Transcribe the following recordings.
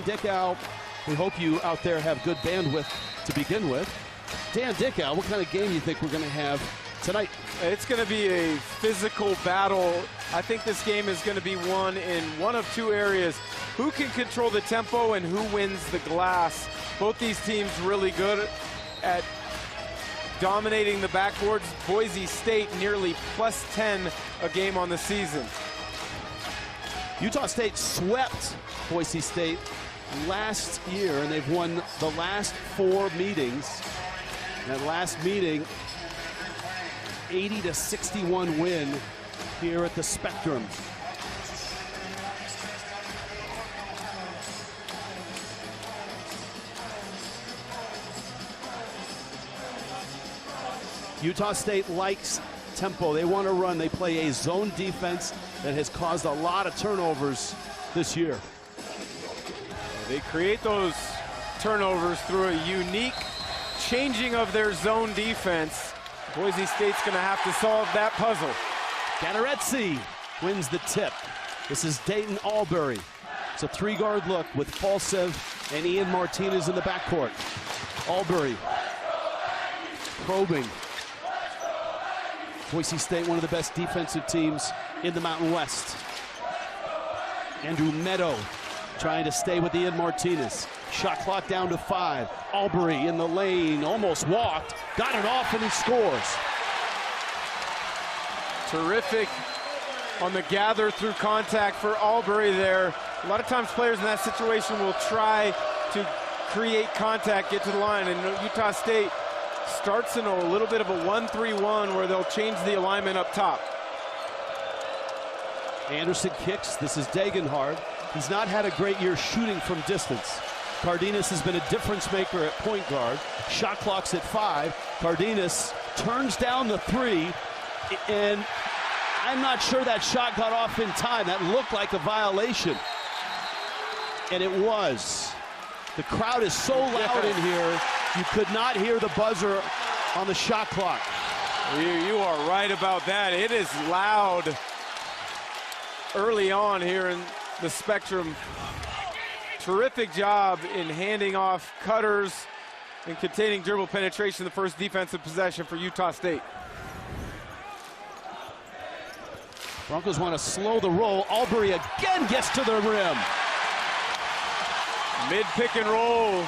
Dickow, we hope you out there have good bandwidth to begin with. Dan Dickow, what kind of game do you think we're going to have tonight? It's going to be a physical battle. I think this game is going to be won in one of two areas. Who can control the tempo and who wins the glass? Both these teams really good at dominating the backboards. Boise State nearly +10 a game on the season. Utah State swept Boise State last year, and they've won the last 4 meetings. That last meeting, 80-61 win here at the Spectrum. Utah State likes tempo. They want to run. They play a zone defense that has caused a lot of turnovers this year. They create those turnovers through a unique changing of their zone defense. Boise State's going to have to solve that puzzle. Gadaretse wins the tip. This is Dayton Albury. It's a 3-guard look with Falsev and Ian Martinez in the backcourt. Albury probing. Boise State, one of the best defensive teams in the Mountain West. Andrew Meadow trying to stay with Ian Martinez. Shot clock down to 5. Albury in the lane, almost walked, got it off, and he scores. Terrific on the gather through contact for Albury there. A lot of times players in that situation will try to create contact, get to the line, and Utah State starts in a little bit of a 1-3-1 where they'll change the alignment up top. Anderson kicks. This is Degenhard. He's not had a great year shooting from distance. Cardenas has been a difference maker at point guard. Shot clock's at 5. Cardenas turns down the 3, and I'm not sure that shot got off in time. That looked like a violation, and it was. The crowd is so loud in here, you could not hear the buzzer on the shot clock. You are right about that. It is loud early on here in the Spectrum. Terrific job in handing off cutters and containing dribble penetration, the first defensive possession for Utah State. Broncos want to slow the roll. Albury again gets to the rim. Mid pick and roll.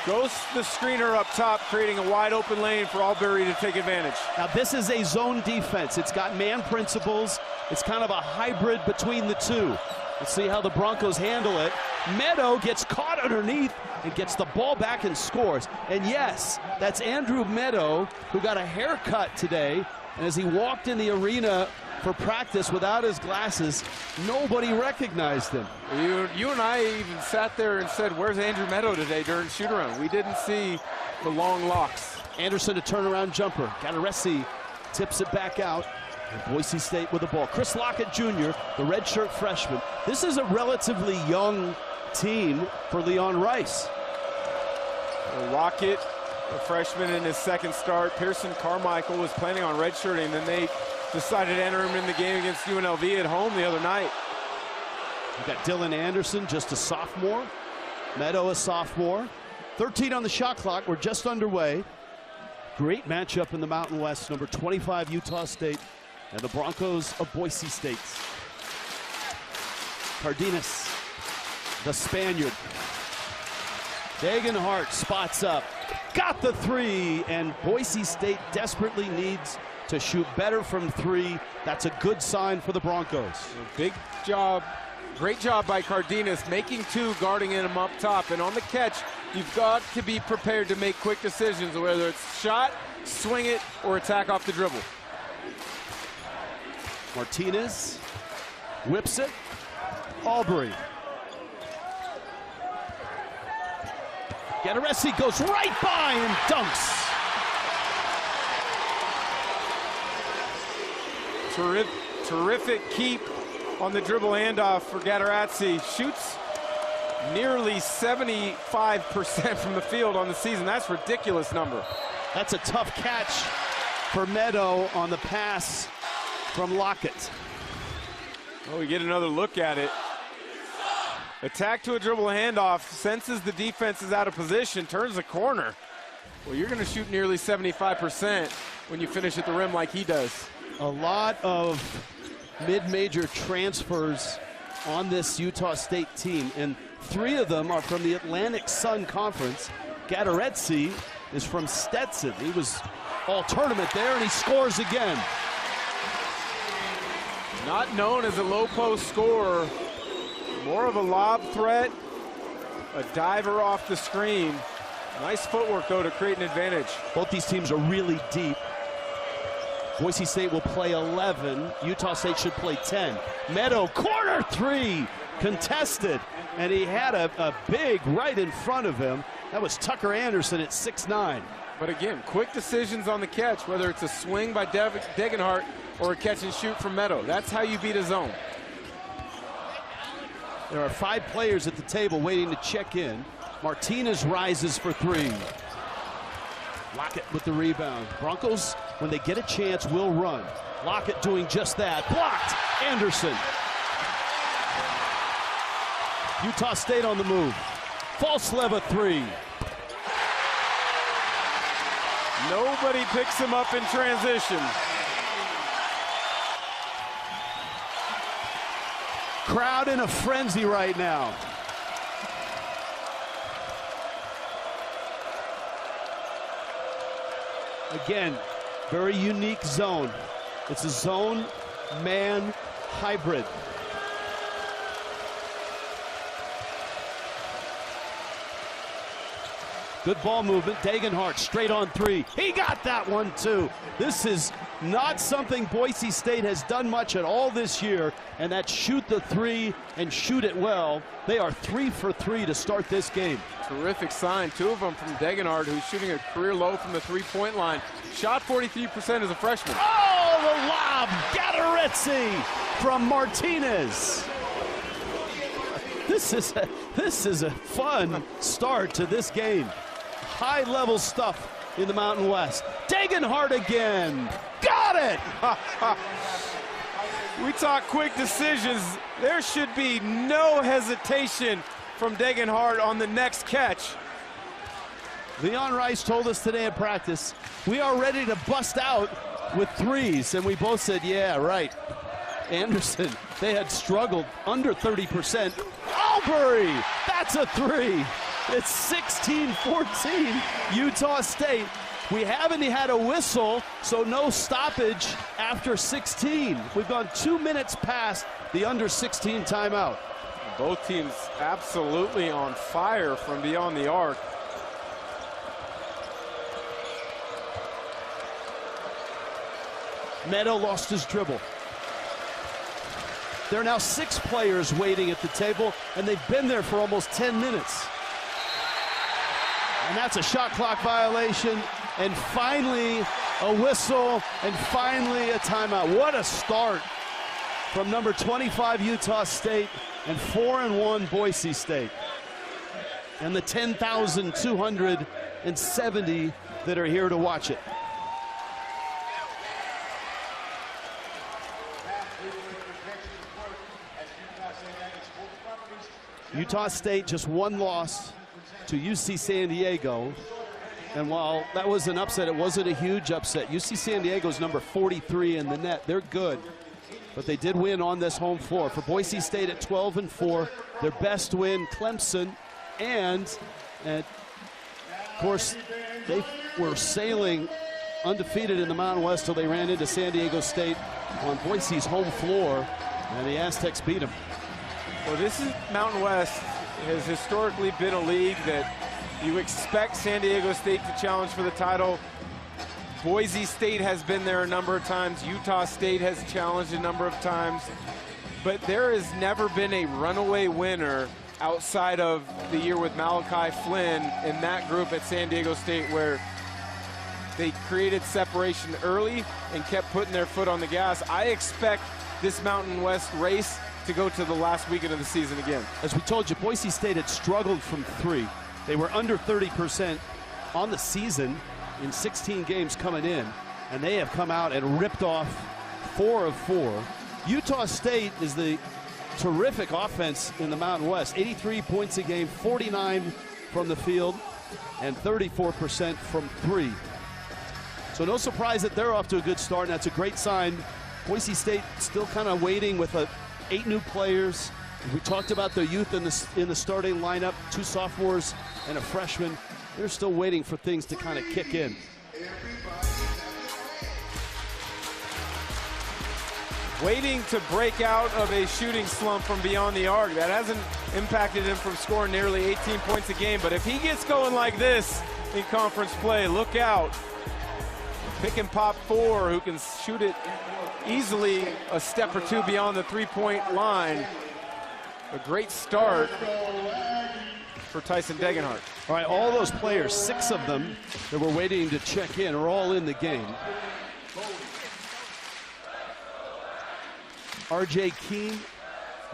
Goes the screener up top, creating a wide open lane for Albury to take advantage. Now this is a zone defense. It's got man principles. It's kind of a hybrid between the two. Let's see how the Broncos handle it. Meadow gets caught underneath and gets the ball back and scores. And yes, that's Andrew Meadow, who got a haircut today. And as he walked in the arena for practice without his glasses, nobody recognized him. You and I even sat there and said, where's Andrew Meadow today during shoot-around? We didn't see the long locks. Anderson, a turnaround jumper. Gadaretse tips it back out. And Boise State with the ball. Chris Lockett Jr., the redshirt freshman. This is a relatively young team for Leon Rice. Lockett, a freshman in his second start. Pearson Carmichael was planning on redshirting, then they decided to enter him in the game against UNLV at home the other night. We've got Dylan Anderson, just a sophomore. Meadow, a sophomore. 13 on the shot clock. We're just underway. Great matchup in the Mountain West. Number 25, Utah State, and the Broncos of Boise State. Cardenas, the Spaniard. Degenhart spots up. Got the 3, and Boise State desperately needs to shoot better from 3. That's a good sign for the Broncos. Big job, great job by Cardenas, making 2, guarding him up top. And on the catch, you've got to be prepared to make quick decisions, whether it's shot, swing it, or attack off the dribble. Martinez whips it. Albury. Gadaretse goes right by and dunks. Terrific keep on the dribble handoff for Gadaretse. Shoots nearly 75% from the field on the season. That's a ridiculous number. That's a tough catch for Meadow on the pass from Lockett. Well, we get another look at it. Attack to a dribble handoff, senses the defense is out of position, turns the corner. Well, you're going to shoot nearly 75% when you finish at the rim like he does. A lot of mid-major transfers on this Utah State team, and 3 of them are from the Atlantic Sun Conference. Gadaretsi is from Stetson. He was all-tournament there, and he scores again. Not known as a low-post scorer, more of a lob threat, a diver off the screen. Nice footwork, though, to create an advantage. Both these teams are really deep. Boise State will play 11. Utah State should play 10. Meadow, corner 3, contested. And he had a big right in front of him. That was Tucker Anderson at 6'9". But again, quick decisions on the catch, whether it's a swing by Degenhart or a catch and shoot from Meadow. That's how you beat a zone. There are 5 players at the table waiting to check in. Martinez rises for 3. Lockett with the rebound. Broncos, when they get a chance, will run. Lockett doing just that. Blocked. Anderson. Utah State on the move. False leva 3. Nobody picks him up in transition. Crowd in a frenzy right now. Again, very unique zone. It's a zone-man hybrid. Good ball movement. Degenhart straight on 3. He got that one too. This is not something Boise State has done much at all this year, and that shoot the 3 and shoot it well. They are 3 for 3 to start this game. Terrific sign. 2 of them from Degenhart, who's shooting a career low from the 3-point line. Shot 43% as a freshman. Oh, the lob. Gadaretsi from Martinez. This is a fun start to this game. High-level stuff in the Mountain West. Degenhart again. Got it! We talk quick decisions. There should be no hesitation from Degenhart on the next catch. Leon Rice told us today at practice, we are ready to bust out with 3s, and we both said, yeah, right. Anderson, they had struggled under 30%. Albury, that's a 3. It's 16-14, Utah State. We haven't had a whistle, so no stoppage after 16. We've gone 2 minutes past the under 16 timeout. Both teams absolutely on fire from beyond the arc. Meadow lost his dribble. There are now 6 players waiting at the table, and they've been there for almost 10 minutes. And that's a shot clock violation, and finally a whistle, and finally a timeout. What a start from number 25 Utah State and 4-1 Boise State. And the 10,270 that are here to watch it. Utah State just 1 loss to UC San Diego, and while that was an upset, it wasn't a huge upset. UC San Diego's number 43 in the net. They're good, but they did win on this home floor. For Boise State at 12-4, their best win, Clemson, and of course, they were sailing undefeated in the Mountain West till they ran into San Diego State on Boise's home floor, and the Aztecs beat them. Well, this is Mountain West has historically been a league that you expect San Diego State to challenge for the title. Boise State has been there a number of times. Utah State has challenged a number of times. But there has never been a runaway winner outside of the year with Malachi Flynn in that group at San Diego State, where they created separation early and kept putting their foot on the gas. I expect this Mountain West race to go to the last weekend of the season again. As we told you, Boise State had struggled from 3. They were under 30% on the season in 16 games coming in, and they have come out and ripped off 4 of 4. Utah State is the terrific offense in the Mountain West. 83 points a game, 49 from the field, and 34% from three. So no surprise that they're off to a good start, and that's a great sign. Boise State still kind of waiting with 8 new players. We talked about their youth in the starting lineup, 2 sophomores and a freshman. They're still waiting for things to kind of kick in. Waiting to break out of a shooting slump from beyond the arc. That hasn't impacted him from scoring nearly 18 points a game. But if he gets going like this in conference play, look out. Pick and pop 4 who can shoot it easily a step or 2 beyond the 3-point line. A great start for Tyson Degenhardt. All right, all those players, 6 of them that were waiting to check in, are all in the game. R.J. Keene,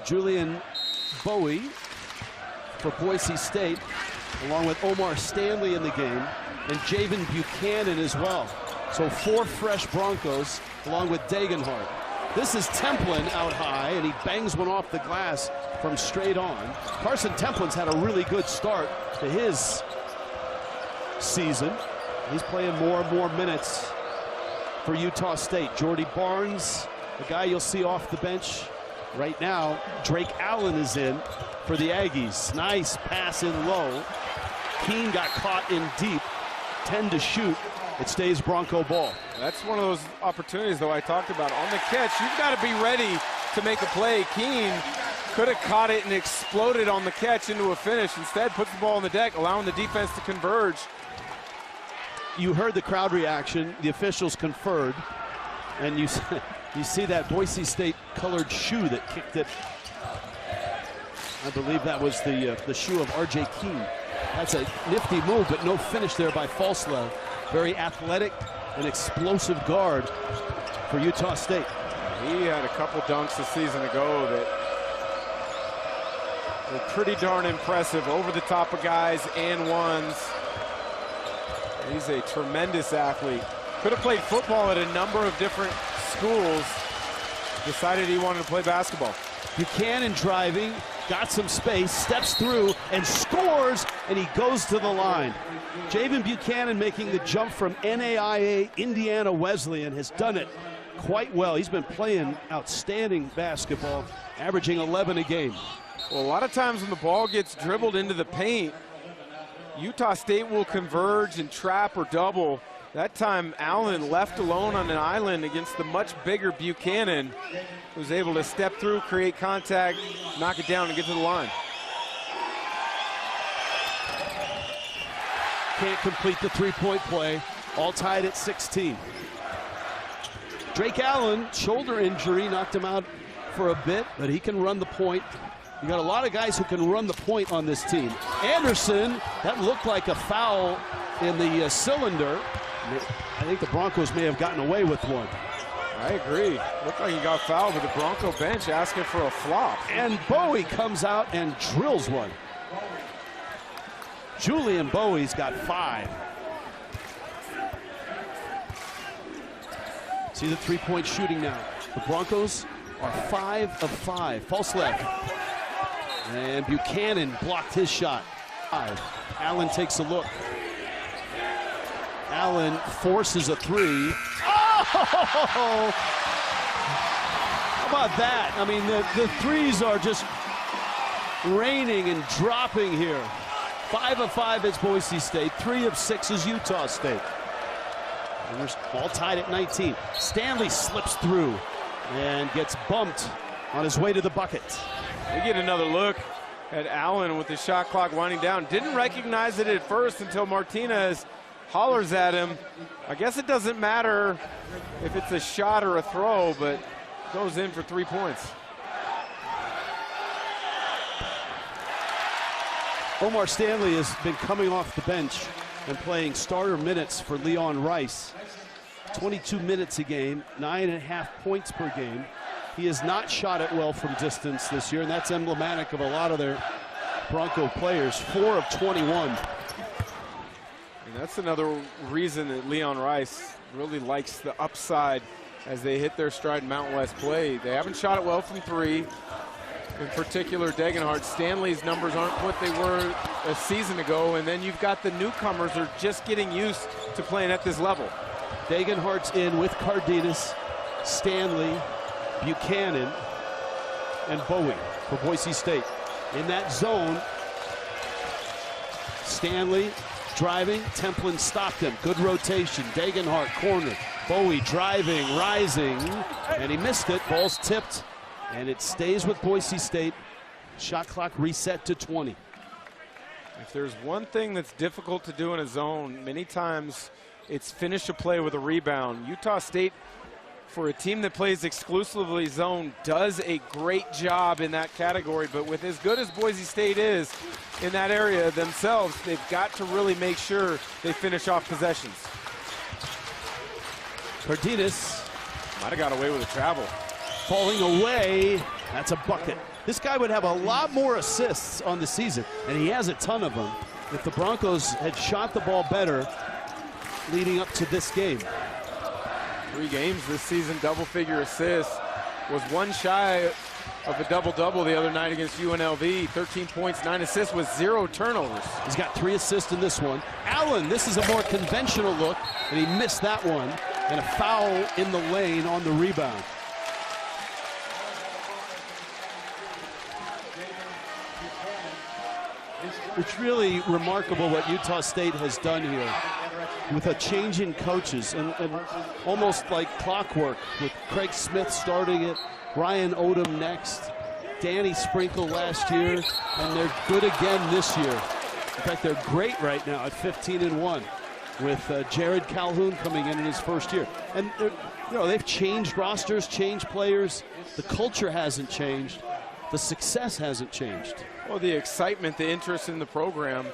Julian Bowie for Boise State, along with Omar Stanley in the game, and Javen Buchanan as well. So 4 fresh Broncos, along with Degenhardt. This is Templin out high, and he bangs one off the glass from straight on. Carson Templin's had a really good start to his season. He's playing more and more minutes for Utah State. Jordy Barnes, the guy you'll see off the bench right now. Drake Allen is in for the Aggies. Nice pass in low. Keene got caught in deep. 10 to shoot. It stays Bronco ball. That's one of those opportunities, though, I talked about. On the catch, you've got to be ready to make a play. Keene could have caught it and exploded on the catch into a finish. Instead, puts the ball on the deck, allowing the defense to converge. You heard the crowd reaction. The officials conferred. And you see that Boise State colored shoe that kicked it. I believe that was the shoe of R.J. Keene. That's a nifty move, but no finish there by Falslev. Very athletic and explosive guard for Utah State. He had a couple dunks a season ago that were pretty darn impressive, over the top of guys and ones. He's a tremendous athlete. Could have played football at a number of different schools. Decided he wanted to play basketball. Buchanan driving, got some space, steps through and scores, and he goes to the line. Javen Buchanan making the jump from NAIA Indiana Wesleyan has done it quite well. He's been playing outstanding basketball, averaging 11 a game. Well, a lot of times when the ball gets dribbled into the paint, Utah State will converge and trap or double. That time, Allen left alone on an island against the much bigger Buchanan, was able to step through, create contact, knock it down, and get to the line. Can't complete the 3-point play, all tied at 16. Drake Allen, shoulder injury, knocked him out for a bit, but he can run the point. You got a lot of guys who can run the point on this team. Anderson, that looked like a foul in the cylinder. I think the Broncos may have gotten away with one. I agree. Looked like he got fouled, but the Bronco bench asking for a flop. And Bowie comes out and drills one. Julian Bowie's got 5. See the 3-point shooting now. The Broncos are 5 of 5. False left. And Buchanan blocked his shot. 5. Allen takes a look. Allen forces a 3. Oh! How about that? I mean, the threes are just raining and dropping here. 5 of 5 is Boise State. 3 of 6 is Utah State. And we're all tied at 19. Stanley slips through and gets bumped on his way to the bucket. We get another look at Allen with the shot clock winding down. Didn't recognize it at first until Martinez hollers at him. I guess it doesn't matter if it's a shot or a throw, but goes in for 3 points. Omar Stanley has been coming off the bench and playing starter minutes for Leon Rice. 22 minutes a game, 9.5 points per game. He has not shot it well from distance this year, and that's emblematic of a lot of their Bronco players. 4 of 21. And that's another reason that Leon Rice really likes the upside as they hit their stride in Mountain West play. They haven't shot it well from 3. in particular Degenhardt. Stanley's numbers aren't what they were a season ago, and then you've got the newcomers who are just getting used to playing at this level. Degenhardt's in with Cardenas, Stanley, Buchanan, and Bowie for Boise State. In that zone, Stanley driving, Templin stopped him. Good rotation. Degenhardt corner. Bowie driving, rising, and he missed it. Ball's tipped, and it stays with Boise State. Shot clock reset to 20. If there's one thing that's difficult to do in a zone, many times it's finish a play with a rebound. Utah State, for a team that plays exclusively zone, does a great job in that category, but with as good as Boise State is in that area themselves, they've got to really make sure they finish off possessions. Cardenas might have got away with a travel. Falling away, that's a bucket. This guy would have a lot more assists on the season, and he has a ton of them, if the Broncos had shot the ball better leading up to this game. 3 games this season, double-figure assists. Was one shy of a double-double the other night against UNLV. 13 points, 9 assists with 0 turnovers. He's got 3 assists in this one. Allen, this is a more conventional look, and he missed that one. And a foul in the lane on the rebound. It's really remarkable what Utah State has done here with a change in coaches and almost like clockwork, with Craig Smith starting it, Ryan Odom next, Danny Sprinkle last year, and they're good again this year. In fact, they're great right now at 15-1. With Jared Calhoun coming in his first year. And they've changed rosters, changed players. The culture hasn't changed. The success hasn't changed. Well, the excitement, the interest in the program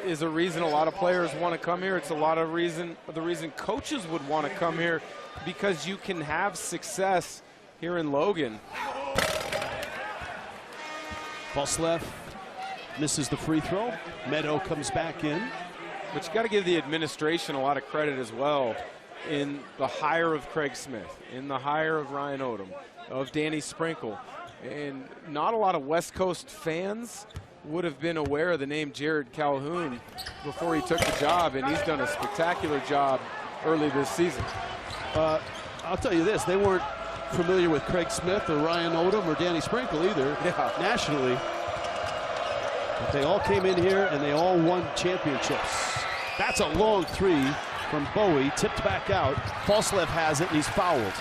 is a reason a lot of players want to come here. It's the reason coaches would want to come here, because you can have success here in Logan. Falslev misses the free throw. Meadow comes back in. But you got to give the administration a lot of credit as well in the hire of Craig Smith, in the hire of Ryan Odom, of Danny Sprinkle. And not a lot of West Coast fans would have been aware of the name Jared Calhoun before he took the job, and he's done a spectacular job early this season. I'll tell you this, they weren't familiar with Craig Smith or Ryan Odom or Danny Sprinkle either, nationally. But they all came in here and they all won championships. That's a long 3 from Bowie, tipped back out. Falslev has it, and he's fouled.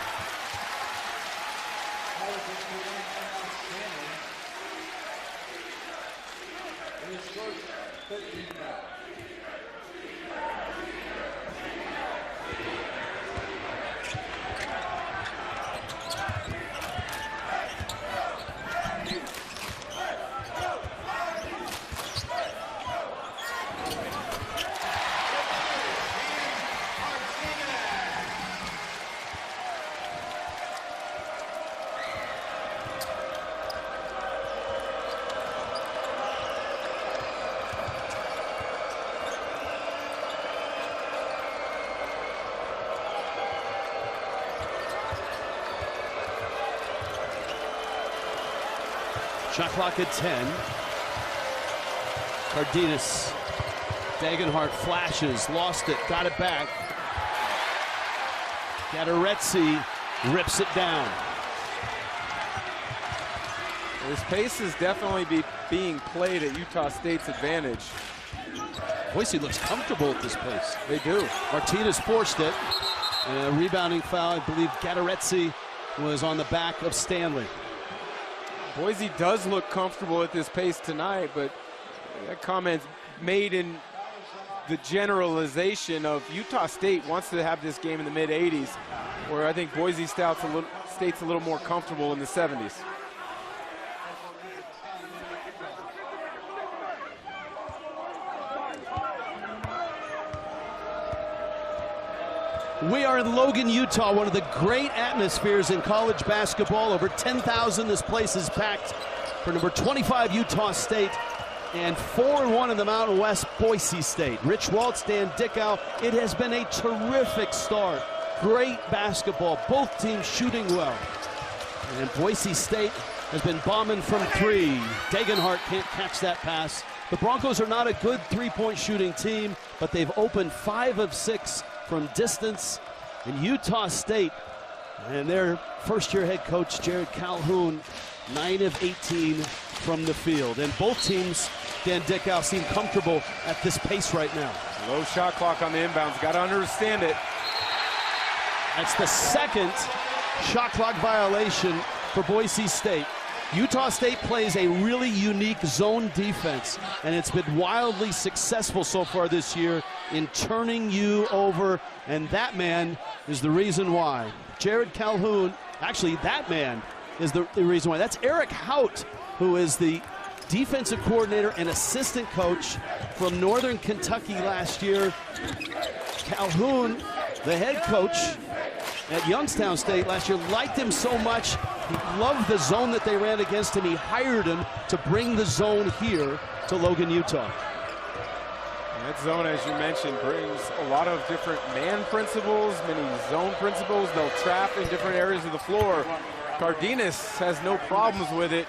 Shot clock at 10. Cardenas. Degenhardt flashes, lost it, got it back. Gateretse rips it down. This pace is definitely being played at Utah State's advantage. Boise looks comfortable at this pace. They do. Martinez forced it. And a rebounding foul. I believe Gateretse was on the back of Stanley. Boise does look comfortable at this pace tonight, but that comment's made in the generalization of Utah State wants to have this game in the mid-80s, where I think Boise State's a little more comfortable in the 70s. We are in Logan, Utah, one of the great atmospheres in college basketball. Over 10,000, this place is packed for number 25 Utah State and 4-1 in the Mountain West, Boise State. Rich Waltz, Dan Dickow. It has been a terrific start. Great basketball, both teams shooting well. And Boise State has been bombing from three. Degenhart can't catch that pass. The Broncos are not a good three-point shooting team, but they've opened 5 of 6 from distance. And Utah State and their first-year head coach, Jared Calhoun, 9 of 18 from the field. And both teams, Dan Dickow, seem comfortable at this pace right now. Low shot clock on the inbounds. Got to understand it. That's the second shot clock violation for Boise State. Utah State plays a really unique zone defense, and it's been wildly successful so far this year in turning you over, and that man is the reason why. Jared Calhoun, actually that man is the reason why. That's Eric Hout, who is the defensive coordinator and assistant coach from Northern Kentucky last year. Calhoun, the head coach at Youngstown State last year, liked him so much. He loved the zone that they ran against him. He hired him to bring the zone here to Logan, Utah. That zone, as you mentioned, brings a lot of different man principles, many zone principles. They'll trap in different areas of the floor. Cardenas has no problems with it,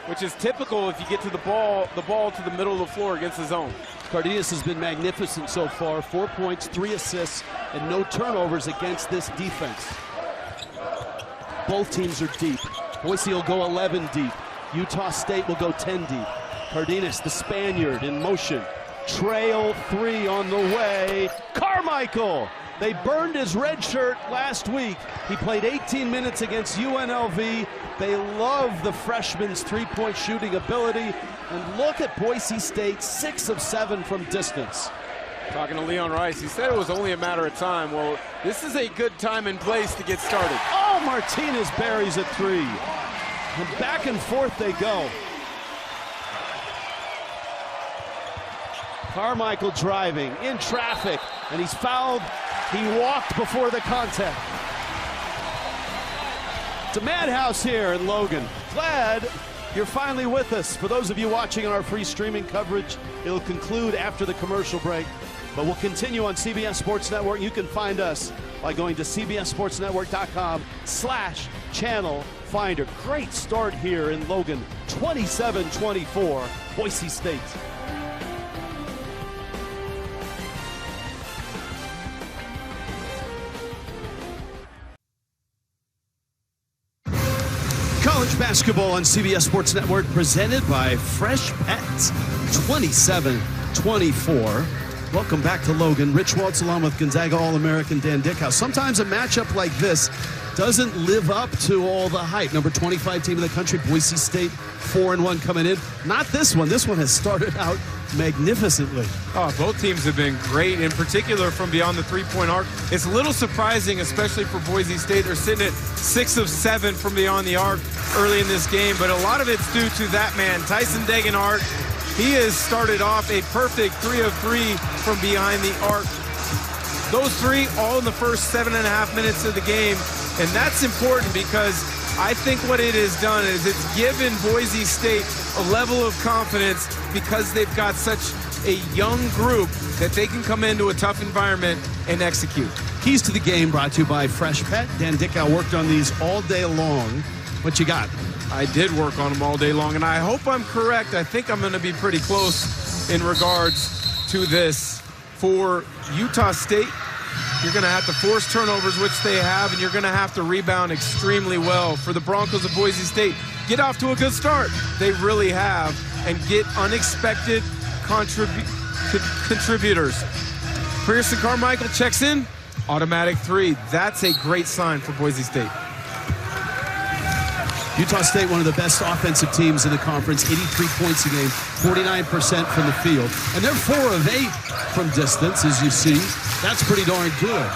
which is typical if you get to the ball to the middle of the floor against the zone. Cardenas has been magnificent so far. 4 points, 3 assists, and no turnovers against this defense. Both teams are deep. Boise will go 11 deep. Utah State will go 10 deep. Cardenas, the Spaniard, in motion. Trail 3 on the way. Carmichael! They burned his red shirt last week. He played 18 minutes against UNLV. They love the freshman's three-point shooting ability. And look at Boise State, 6 of 7 from distance. Talking to Leon Rice, he said it was only a matter of time. Well, this is a good time and place to get started. Oh, Martinez buries a 3. And back and forth they go. Carmichael driving in traffic, and he's fouled. He walked before the contact. It's a madhouse here in Logan. Glad you're finally with us. For those of you watching on our free streaming coverage, it'll conclude after the commercial break, but we'll continue on CBS Sports Network. You can find us by going to cbssportsnetwork.com/channel finder. Great start here in Logan, 27-24, Boise State. College basketball on CBS Sports Network, presented by Fresh Pets, 27-24. Welcome back to Logan. Rich Waltz along with Gonzaga All-American Dan Dickow. Sometimes a matchup like this doesn't live up to all the hype. Number 25 team in the country, Boise State, 4-1 coming in. Not this one. This one has started out magnificently. Oh, both teams have been great, in particular from beyond the three-point arc. It's a little surprising, especially for Boise State. They're sitting at 6 of 7 from beyond the arc early in this game, but a lot of it's due to that man, Tyson Degenhart. He has started off a perfect 3 of 3 from behind the arc. Those 3 all in the first 7.5 minutes of the game, and that's important because I think what it has done is it's given Boise State a level of confidence because they've got such a young group that they can come into a tough environment and execute. Keys to the game brought to you by Fresh Pet. Dan Dickow worked on these all day long. What you got? I did work on them all day long, and I hope I'm correct. I think I'm going to be pretty close in regards to this. For Utah State, you're going to have to force turnovers, which they have, and you're going to have to rebound extremely well. For the Broncos of Boise State, get off to a good start. They really have, and get unexpected contributors. Pearson Carmichael checks in, automatic 3. That's a great sign for Boise State. Utah State, one of the best offensive teams in the conference, 83 points a game, 49% from the field. And they're 4 of 8 from distance, as you see. That's pretty darn good.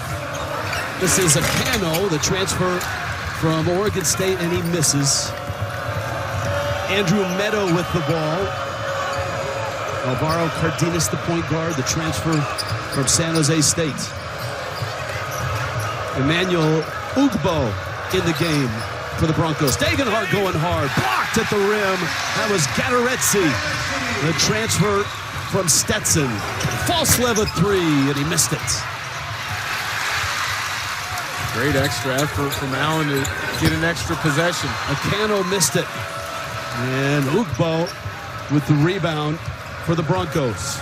This is Acano, the transfer from Oregon State, and he misses. Andrew Meadow with the ball. Alvaro Cardenas, the point guard, the transfer from San Jose State. Emmanuel Ugbo in the game for the Broncos. Degenhart going hard, blocked at the rim. That was Gadaretsi, the transfer from Stetson. False level 3, and he missed it. Great extra effort from Allen to get an extra possession. Acano missed it. And Ugbo with the rebound for the Broncos.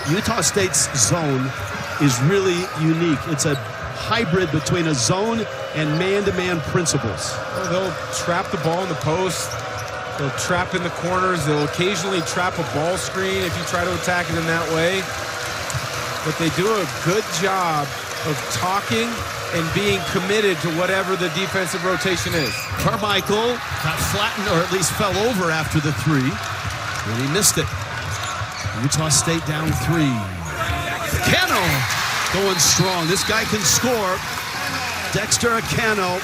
Utah State's zone is really unique. It's a hybrid between a zone and man-to-man principles. Well, they'll trap the ball in the post. They'll trap in the corners. They'll occasionally trap a ball screen if you try to attack it in that way. But they do a good job of talking and being committed to whatever the defensive rotation is. Carmichael got flattened, or at least fell over after the three, and he missed it. Utah State down 3. Cano going strong. This guy can score. Dexter Acano,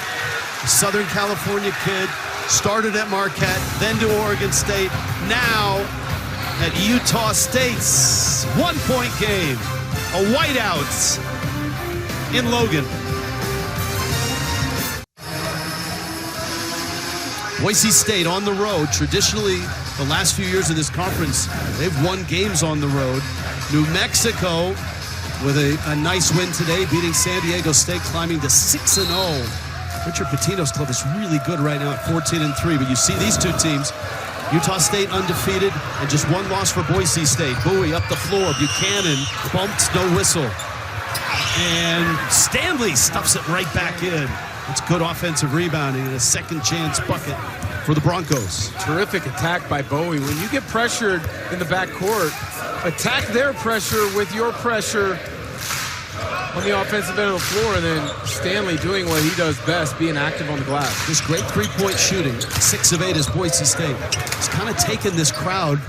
Southern California kid, started at Marquette, then to Oregon State, now at Utah State's 1-point game. A whiteout in Logan. Boise State on the road. Traditionally, the last few years of this conference, they've won games on the road. New Mexico with a nice win today, beating San Diego State, climbing to 6-0. Richard Pitino's club is really good right now at 14-3, but you see these two teams, Utah State undefeated, and just one loss for Boise State. Bowie up the floor, Buchanan bumped, no whistle. And Stanley stuffs it right back in. It's good offensive rebounding and a second chance bucket for the Broncos. Terrific attack by Bowie. When you get pressured in the backcourt, attack their pressure with your pressure on the offensive end of the floor, and then Stanley doing what he does best, being active on the glass. This great three-point shooting, 6 of 8 is Boise State. It's kind of taken this crowd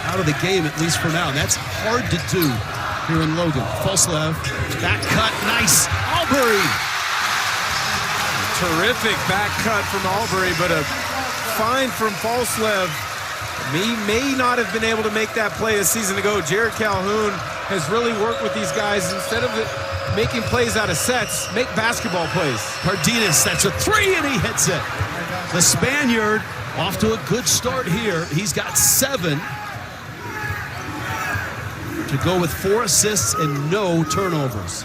out of the game, at least for now. That's hard to do here in Logan. Falslev, back cut, nice. Albury. Terrific back cut from Albury, but a fine from Falslev. He may not have been able to make that play a season ago. Jared Calhoun has really worked with these guys. Instead of making plays out of sets, make basketball plays. Cardenas, that's a 3, and he hits it. The Spaniard off to a good start here. He's got 7 to go with 4 assists and no turnovers.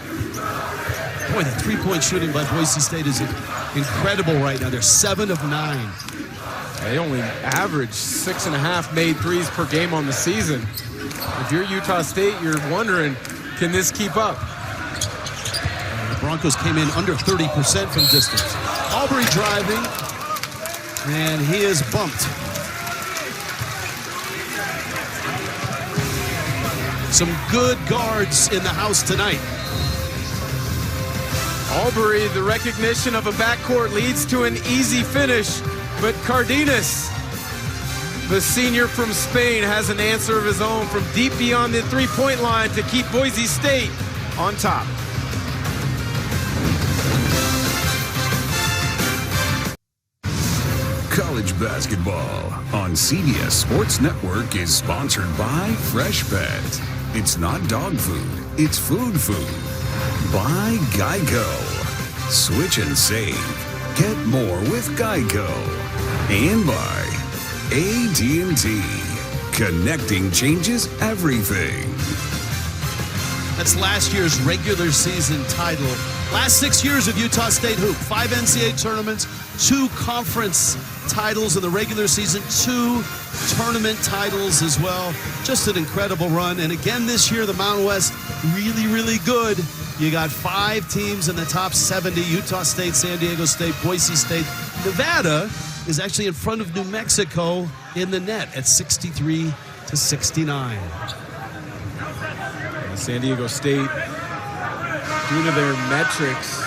Boy, the three-point shooting by Boise State is incredible right now. They're 7 of 9. They only average 6.5 made threes per game on the season. If you're Utah State, you're wondering, can this keep up? The Broncos came in under 30% from distance. Albury driving, and he is bumped. Some good guards in the house tonight. Albury, the recognition of a backcourt leads to an easy finish, but Cardenas, the senior from Spain, has an answer of his own from deep beyond the three-point line to keep Boise State on top. College basketball on CBS Sports Network is sponsored by Freshpet. It's not dog food, it's food food. By Geico. Switch and save. Get more with Geico. And by AT&T. Connecting changes everything. That's last year's regular season title. Last 6 years of Utah State hoop. 5 NCAA tournaments, 2 conference titles in the regular season, 2 tournament titles as well. Just an incredible run. And again this year, the Mountain West really, really good. You got 5 teams in the top 70, Utah State, San Diego State, Boise State. Nevada is actually in front of New Mexico in the net at 63-69. San Diego State, due to their metrics,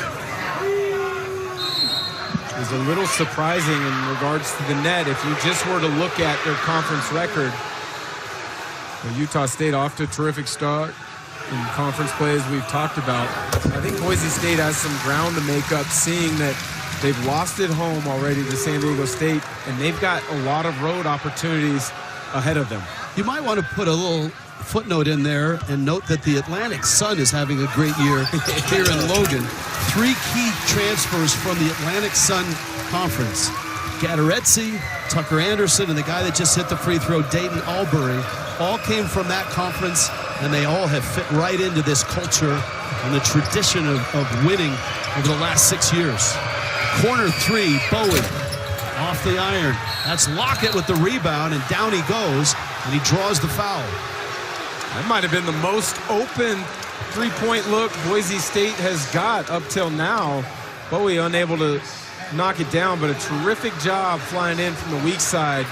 is a little surprising in regards to the net. If you just were to look at their conference record, Utah State off to a terrific start in conference play, as we've talked about. I think Boise State has some ground to make up, seeing that they've lost at home already to San Diego State, and they've got a lot of road opportunities ahead of them. You might want to put a little footnote in there and note that the Atlantic Sun is having a great year here in Logan. 3 key transfers from the Atlantic Sun Conference. Gadaretse, Tucker Anderson, and the guy that just hit the free throw, Dayton Albury, all came from that conference, and they all have fit right into this culture and the tradition of winning over the last 6 years. Corner 3, Bowie. Off the iron. That's Lockett with the rebound, and down he goes, and he draws the foul. That might have been the most open three-point look Boise State has got up till now. Bowie unable to knock it down, but a terrific job flying in from the weak side.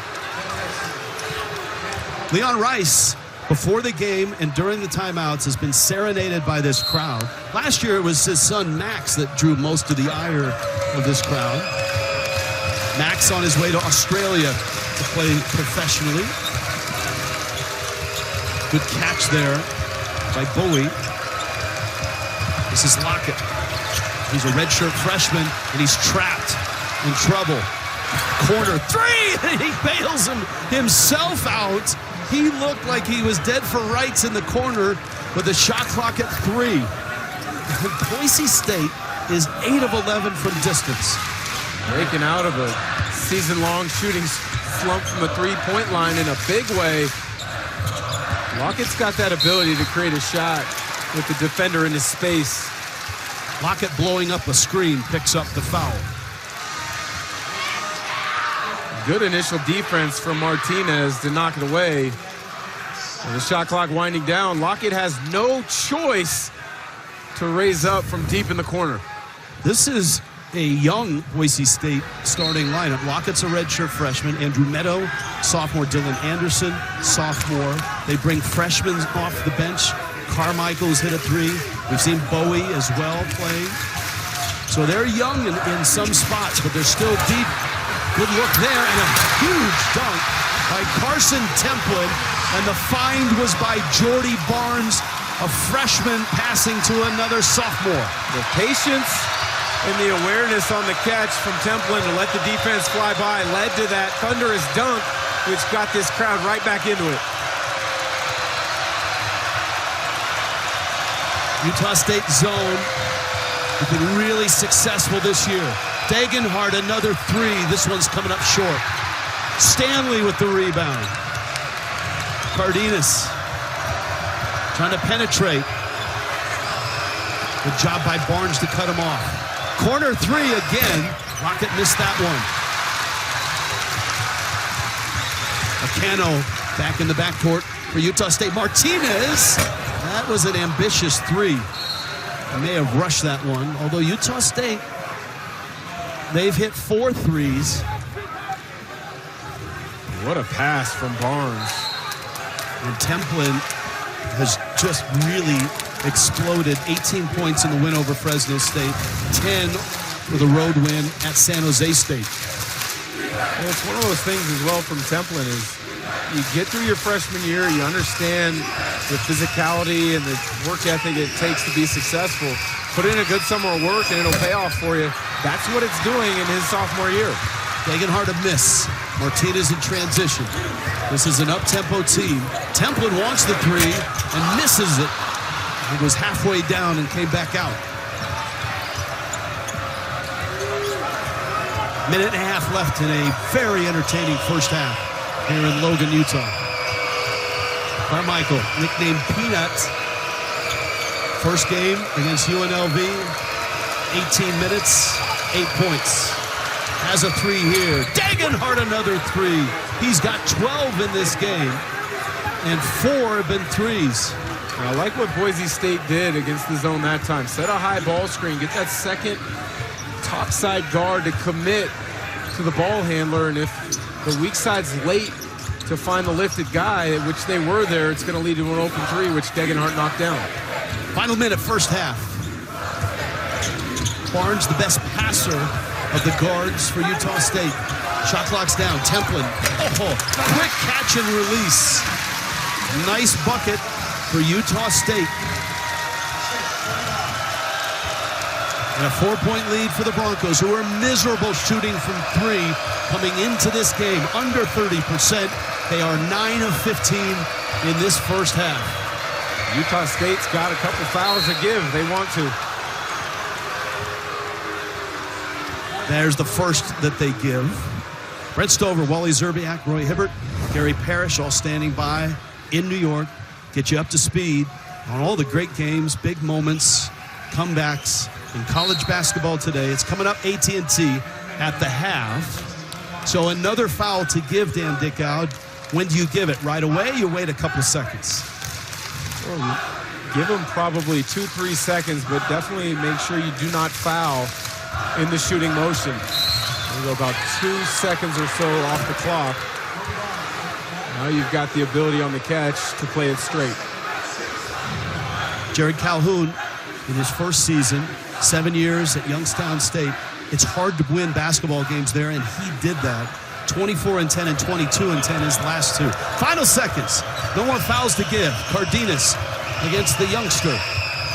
Leon Rice, before the game and during the timeouts, has been serenaded by this crowd. Last year it was his son Max that drew most of the ire of this crowd. Max on his way to Australia to play professionally. Good catch there by Bowie. This is Lockett. He's a redshirt freshman, and he's trapped in trouble. Corner three, and he bails himself out. He looked like he was dead for rights in the corner with the shot clock at 3. Boise State is 8 of 11 from distance. Breaking out of a season-long shooting slump from the three-point line in a big way. Lockett's got that ability to create a shot with the defender in his space. Lockett blowing up a screen, picks up the foul. Good initial defense from Martinez to knock it away. And the shot clock winding down. Lockett has no choice to raise up from deep in the corner. This is a young Boise State starting lineup. Lockett's a redshirt freshman. Andrew Meadow, sophomore. Dylan Anderson, sophomore. They bring freshmen off the bench. Carmichael's hit a 3. We've seen Bowie as well playing. So they're young in some spots, but they're still deep. Good look there, and a huge dunk by Carson Templin. And the find was by Jordy Barnes, a freshman passing to another sophomore. The patience and the awareness on the catch from Templin to let the defense fly by led to that thunderous dunk, which got this crowd right back into it. Utah State zone has been really successful this year. Degenhardt, another 3. This one's coming up short. Stanley with the rebound. Cardenas trying to penetrate. Good job by Barnes to cut him off. Corner 3 again. Lockett missed that one. Acano back in the backcourt for Utah State. Martinez. That was an ambitious 3. I may have rushed that one, although Utah State, they've hit 4 threes. What a pass from Barnes. And Templin has just really exploded. 18 points in the win over Fresno State, 10 for the road win at San Jose State. Well, it's one of those things as well from Templin is you get through your freshman year, you understand the physicality and the work ethic it takes to be successful. Put in a good summer of work and it'll pay off for you. That's what it's doing in his sophomore year. Degenhardt a miss. Martinez in transition. This is an up-tempo team. Templin wants the 3 and misses it. It was halfway down and came back out. Minute and a half left in a very entertaining first half here in Logan, Utah. Carmichael, nicknamed Peanut. First game against UNLV. 18 minutes, 8 points. Has a 3 here. Degenhardt another 3. He's got 12 in this game, and 4 have been 3s. I like what Boise State did against the zone that time. Set a high ball screen, get that second topside guard to commit to the ball handler, and if the weak side's late to find the lifted guy, which they were there, it's going to lead to an open 3, which Degenhardt knocked down. Final minute, first half. Barnes, the best passer of the guards for Utah State. Shot clock's down. Templin. Oh, quick catch and release. Nice bucket for Utah State. And a 4-point lead for the Broncos, who are miserable shooting from 3 coming into this game. Under 30%. They are 9 of 15 in this first half. Utah State's got a couple fouls to give. They want to. There's the first that they give. Brent Stover, Wally Zerbiak, Roy Hibbert, Gary Parrish, all standing by in New York. Get you up to speed on all the great games, big moments, comebacks in college basketball today. It's coming up AT&T at the half. So another foul to give Dan Dickow. When do you give it? Right away? You wait a couple seconds. Well, give him probably 2-3 seconds, but definitely make sure you do not foul in the shooting motion. We'll go about 2 seconds or so off the clock. Now you've got the ability on the catch to play it straight. Jared Calhoun, in his first season, 7 years at Youngstown State, it's hard to win basketball games there, and he did that. 24-10 and 22-10 his last two. Final seconds. No more fouls to give. Cardenas against the youngster.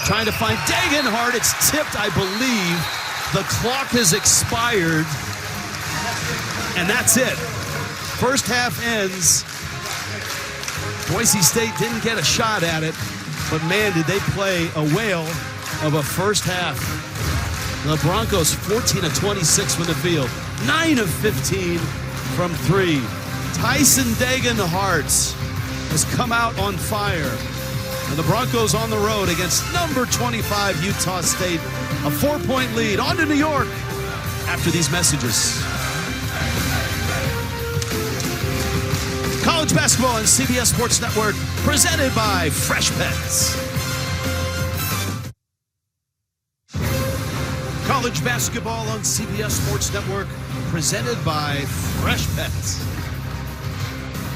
Trying to find Degenhardt. It's tipped, I believe. The clock has expired. And that's it. First half ends. Boise State didn't get a shot at it. But, man, did they play a whale of a first half. The Broncos 14 of 26 from the field. 9 of 15 from 3. Tyson Degenhardt has come out on fire. And the Broncos on the road against number 25 Utah State. A 4-point lead. On to New York after these messages. College basketball on CBS Sports Network, presented by Fresh Pets. College basketball on CBS Sports Network, presented by Fresh Pets.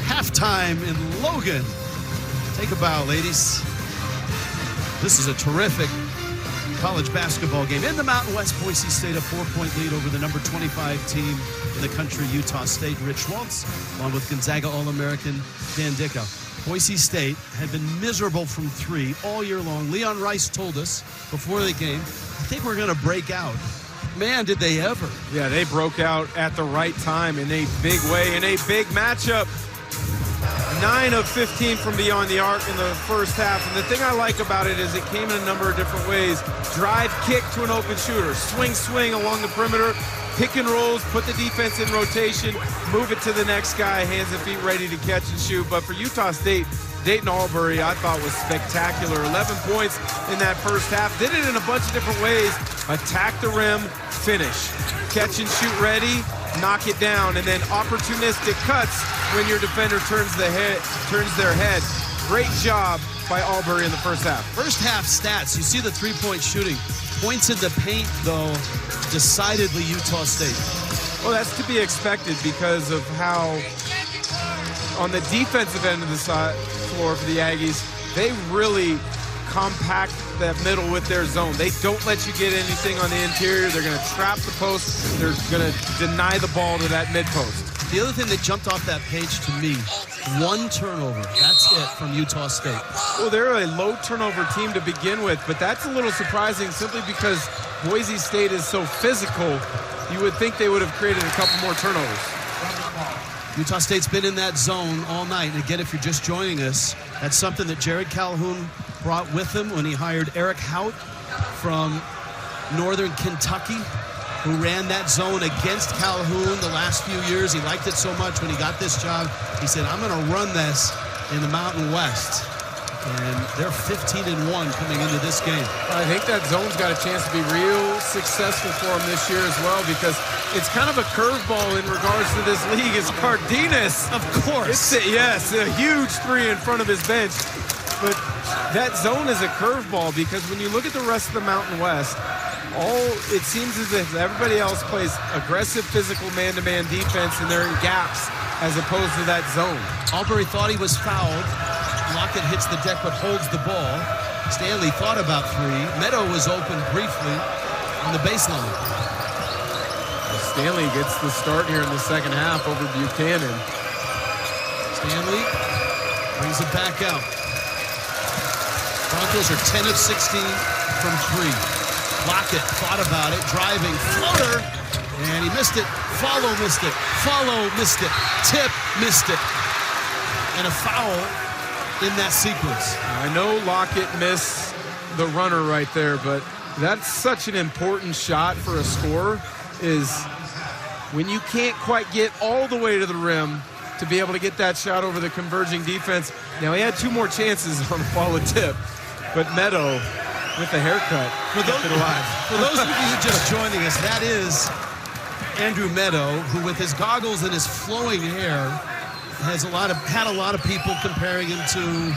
Halftime in Logan. Take a bow, ladies. This is a terrific college basketball game. In the Mountain West, Boise State a 4-point lead over the number 25 team in the country, Utah State. Rich Schwartz, along with Gonzaga All-American Dan Dickow. Boise State had been miserable from 3 all year long. Leon Rice told us before the game, I think we're going to break out. Man, did they ever. Yeah, they broke out at the right time in a big way, in a big matchup. 9 of 15 from beyond the arc in the first half. And the thing I like about it is it came in a number of different ways. Drive, kick to an open shooter. Swing along the perimeter. Pick and rolls, put the defense in rotation, move it to the next guy, hands and feet ready to catch and shoot. But for Utah State, Dayton Albury, I thought was spectacular. 11 points in that first half. Did it in a bunch of different ways. Attack the rim, finish. Catch and shoot ready, knock it down, and then opportunistic cuts when your defender turns their head. Great job by Albury in the first half. First half stats, you see the three-point shooting. Points in the paint, though, decidedly Utah State. Well, that's to be expected because of how on the defensive end of the floor for the Aggies, they really compact that middle with their zone. They don't let you get anything on the interior. They're going to trap the post. They're going to deny the ball to that mid post. The other thing that jumped off that page to me, 1 turnover. That's it from Utah State. Well, they're a low turnover team to begin with, but that's a little surprising simply because Boise State is so physical. You would think they would have created a couple more turnovers. Utah State's been in that zone all night. And again, if you're just joining us, that's something that Jared Calhoun brought with him when he hired Eric Hout from Northern Kentucky, who ran that zone against Calhoun the last few years. He liked it so much when he got this job. He said, I'm going to run this in the Mountain West. And they're 15-1 coming into this game. I think that zone's got a chance to be real successful for them this year as well, because it's kind of a curveball in regards to this league. It's Cardenas. Of course. Yes, a huge 3 in front of his bench. But that zone is a curveball because when you look at the rest of the Mountain West, it seems as if everybody else plays aggressive, physical man-to-man defense, and they're in gaps as opposed to that zone. Albury thought he was fouled. Lockett hits the deck but holds the ball. Stanley thought about 3. Meadow was open briefly on the baseline. Stanley gets the start here in the second half over Buchanan. Stanley brings it back out. Broncos are 10 of 16 from 3. Lockett thought about it, driving, floater, and he missed it. Follow, missed it. Follow, missed it. Tip, missed it. And a foul in that sequence. I know Lockett missed the runner right there, but that's such an important shot for a scorer, is when you can't quite get all the way to the rim to be able to get that shot over the converging defense. Now, he had 2 more chances on the follow tip, but Meadow with the haircut. For those of you just joining us, that is Andrew Meadow, who with his goggles and his flowing hair had a lot of people comparing him to,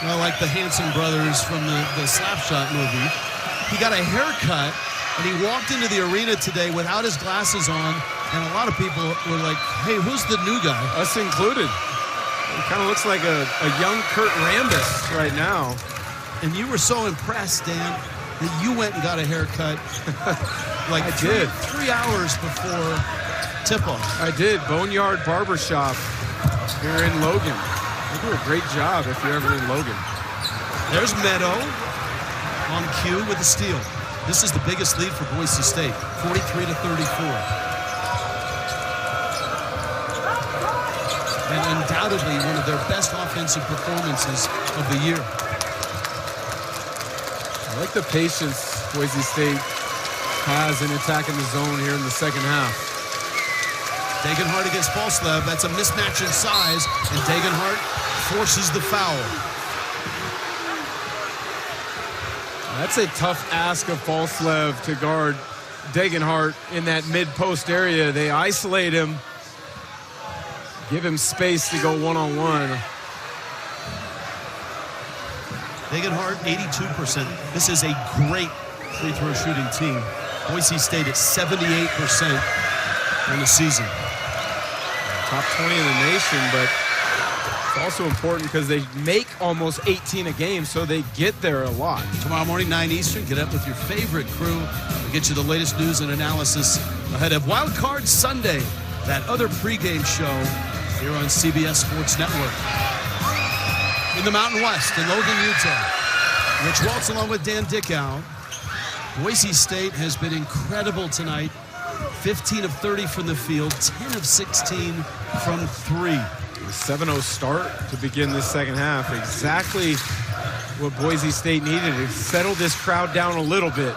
well, like the Hanson brothers from the Slapshot movie. He got a haircut, and he walked into the arena today without his glasses on, and a lot of people were like, hey, who's the new guy? Us included. He kind of looks like a young Kurt Rambis right now. And you were so impressed, Dan, that you went and got a haircut like I did. 3 hours before tip-off. I did. Boneyard Barbershop here in Logan. They do a great job if you're ever in Logan. There's Meadow on cue with the steal. This is the biggest lead for Boise State, 43-34. And undoubtedly one of their best offensive performances of the year. I like the patience Boise State has in attacking the zone here in the second half. Degenhardt against Falslev. That's a mismatch in size, and Degenhardt forces the foul. That's a tough ask of Falslev to guard Degenhardt in that mid-post area. They isolate him, give him space to go one-on-one. Degenhardt, 82%. This is a great free throw shooting team. Boise State at 78% in the season. Top 20 in the nation, but it's also important because they make almost 18 a game, so they get there a lot. Tomorrow morning, 9 Eastern, get up with your favorite crew. We'll get you the latest news and analysis ahead of Wild Card Sunday, that other pregame show here on CBS Sports Network. In the Mountain West, in Logan, Utah, Rich Waltz along with Dan Dickow. Boise State has been incredible tonight. 15 of 30 from the field, 10 of 16 from 3. A 7-0 start to begin this second half. Exactly what Boise State needed to settle this crowd down a little bit.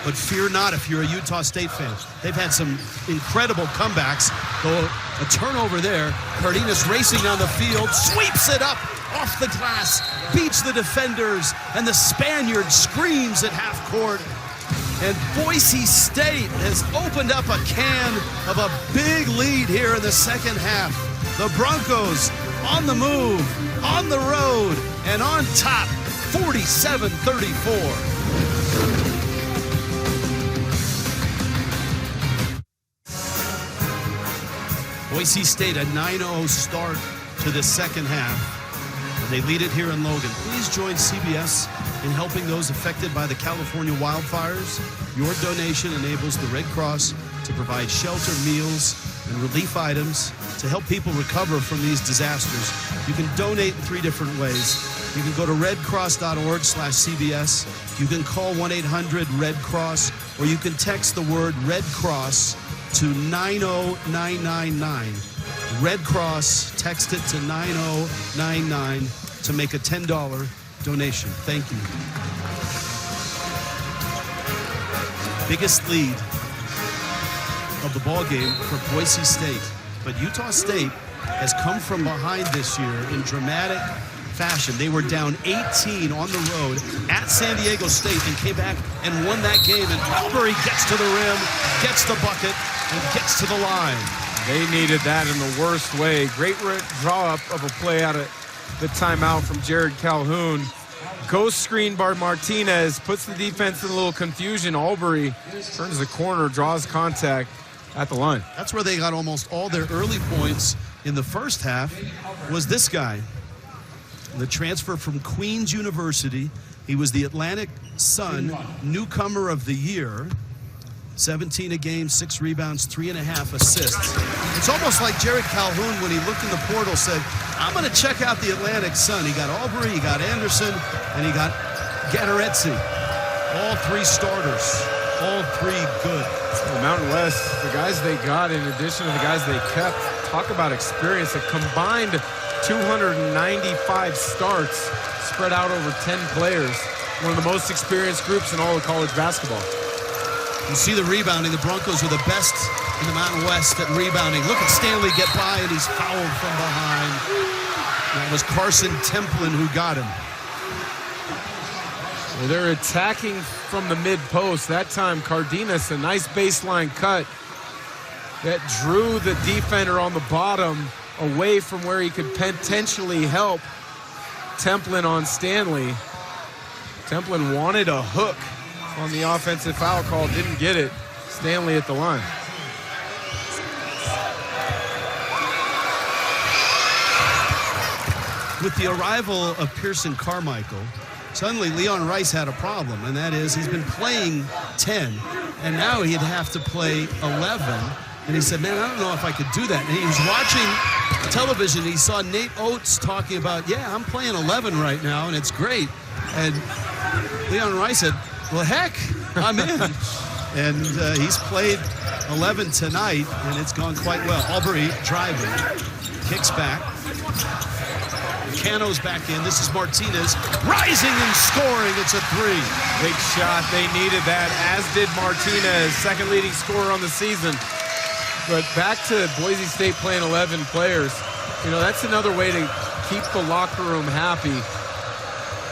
But fear not if you're a Utah State fan. They've had some incredible comebacks. Though a turnover there. Cardenas racing down the field, sweeps it up off the glass, beats the defenders, and the Spaniard screams at half court. And Boise State has opened up a can of a big lead here in the second half. The Broncos on the move, on the road, and on top, 47-34. Boise State a 9-0 start to the second half. They lead it here in Logan. Please join CBS in helping those affected by the California wildfires. Your donation enables the Red Cross to provide shelter, meals, and relief items to help people recover from these disasters. You can donate in 3 different ways. You can go to redcross.org/CBS. You can call 1-800-RED-CROSS, or you can text the word Red Cross to 90999. Red Cross, text it to 90999 to make a $10 donation. Thank you. Biggest lead of the ball game for Boise State. But Utah State has come from behind this year in dramatic fashion. They were down 18 on the road at San Diego State and came back and won that game. And Albury gets to the rim, gets the bucket, and gets to the line. They needed that in the worst way. Great draw up of a play out of the timeout from Jared Calhoun. Ghost screen by Martinez, puts the defense in a little confusion. Albury turns the corner, draws contact at the line. That's where they got almost all their early points in the first half, was this guy. The transfer from Queens University. He was the Atlantic Sun Newcomer of the Year. 17 a game, 6 rebounds, 3.5 assists. It's almost like Jared Calhoun, when he looked in the portal, said, I'm going to check out the Atlantic Sun. He got Albury, he got Anderson, and he got Gattaretzi. All 3 starters, all 3 good. The Mountain West, the guys they got in addition to the guys they kept, talk about experience. A combined 295 starts spread out over 10 players. One of the most experienced groups in all of college basketball. You see the rebounding. The Broncos are the best in the Mountain West at rebounding. Look at Stanley get by, and he's fouled from behind. That was Carson Templin who got him. Well, they're attacking from the mid-post. That time, Cardenas, a nice baseline cut. that drew the defender on the bottom away from where he could potentially help Templin on Stanley. Templin wanted a hook on the offensive foul call, didn't get it. Stanley at the line. With the arrival of Pearson Carmichael, suddenly Leon Rice had a problem, and that is he's been playing 10, and now he'd have to play 11. And he said, man, I don't know if I could do that. And he was watching television. He saw Nate Oates talking about, yeah, I'm playing 11 right now, and it's great. And Leon Rice said, well, heck, I'm in. And he's played 11 tonight, and it's gone quite well. Albury driving, kicks back. Cano's back in. This is Martinez rising and scoring. It's a three. Big shot. They needed that, as did Martinez, second leading scorer on the season. But back to Boise State playing 11 players. You know, that's another way to keep the locker room happy.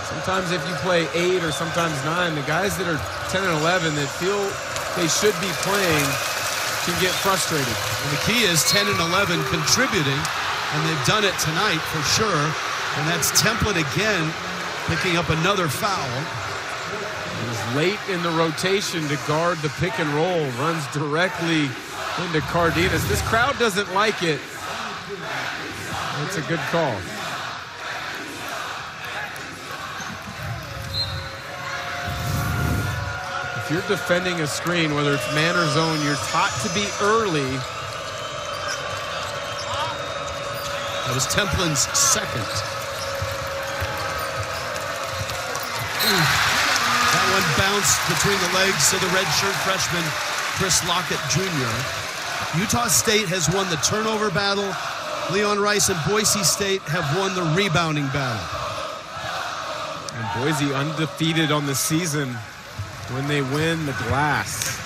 Sometimes if you play 8 or sometimes 9, the guys that are 10 and 11 that feel they should be playing can get frustrated. And the key is 10 and 11 contributing, and they've done it tonight for sure. And that's Templin again picking up another foul. He was late in the rotation to guard the pick and roll. Runs directly into Cardenas. This crowd doesn't like it. It's a good call. If you're defending a screen, whether it's man or zone, you're taught to be early. That was Templin's second. That one bounced between the legs of the redshirt freshman, Chris Lockett Jr. Utah State has won the turnover battle. Leon Rice and Boise State have won the rebounding battle. And Boise undefeated on the season when they win the glass.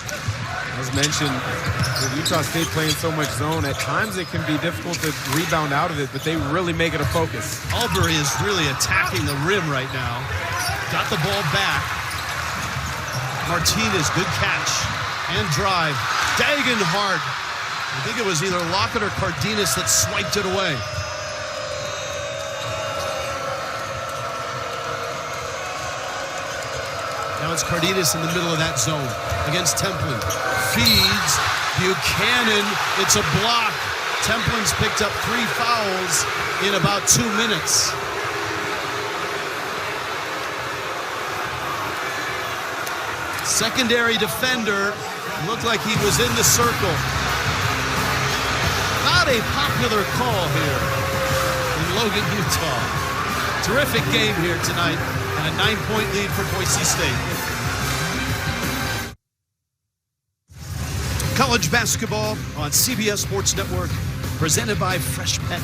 As mentioned, with Utah State playing so much zone, at times it can be difficult to rebound out of it, but they really make it a focus. Albury is really attacking the rim right now. Got the ball back. Martinez, good catch and drive. Dagging hard. I think it was either Lockett or Cardenas that swiped it away. Now it's Cardenas in the middle of that zone against Templin. Feeds Buchanan. It's a block. Templin's picked up 3 fouls in about 2 minutes. Secondary defender looked like he was in the circle. Not a popular call here in Logan, Utah. Terrific game here tonight, and a 9-point lead for Boise State. College basketball on CBS Sports Network, presented by Fresh Pet.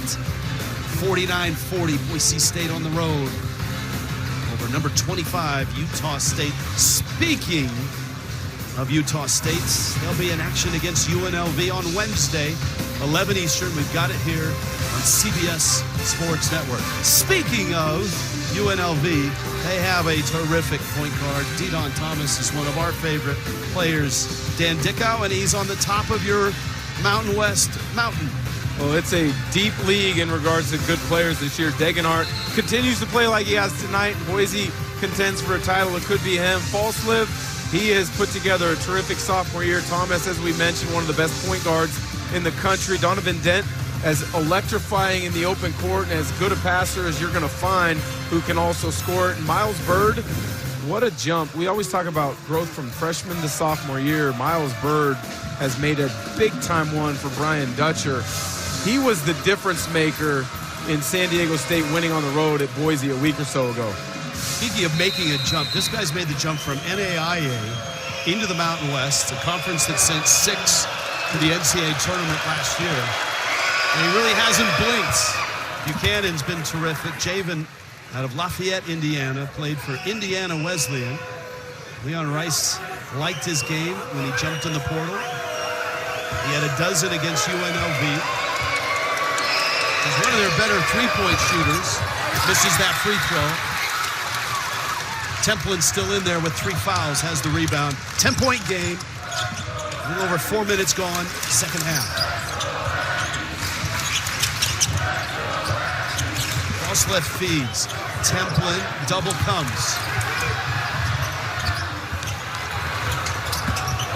49-40, Boise State on the road over number 25, Utah State. Speaking of Utah State, they'll be in action against UNLV on Wednesday, 11 Eastern. We've got it here on CBS Sports Network. Speaking of UNLV, they have a terrific point guard. Didon Thomas is one of our favorite players. Dan Dickow, and he's on the top of your Mountain West mountain. Well, it's a deep league in regards to good players this year. Degenhart continues to play like he has tonight. Boise contends for a title. It could be him. Falsliv, he has put together a terrific sophomore year. Thomas, as we mentioned, one of the best point guards in the country. Donovan Dent, as electrifying in the open court and as good a passer as you're going to find, who can also score it. And Miles Bird, what a jump. We always talk about growth from freshman to sophomore year. Miles Bird has made a big-time one for Brian Dutcher. He was the difference maker in San Diego State winning on the road at Boise a week or so ago. Speaking of making a jump, this guy's made the jump from NAIA into the Mountain West, a conference that sent 6 to the NCAA tournament last year. And he really hasn't blinked. Buchanan's been terrific. Javen out of Lafayette, Indiana, played for Indiana Wesleyan. Leon Rice liked his game when he jumped in the portal. He had a dozen against UNLV. He's one of their better three-point shooters. Misses that free throw. Templin's still in there with 3 fouls, has the rebound. 10-point game. A little over 4 minutes gone, second half. Cross left feeds. Templin, double comes.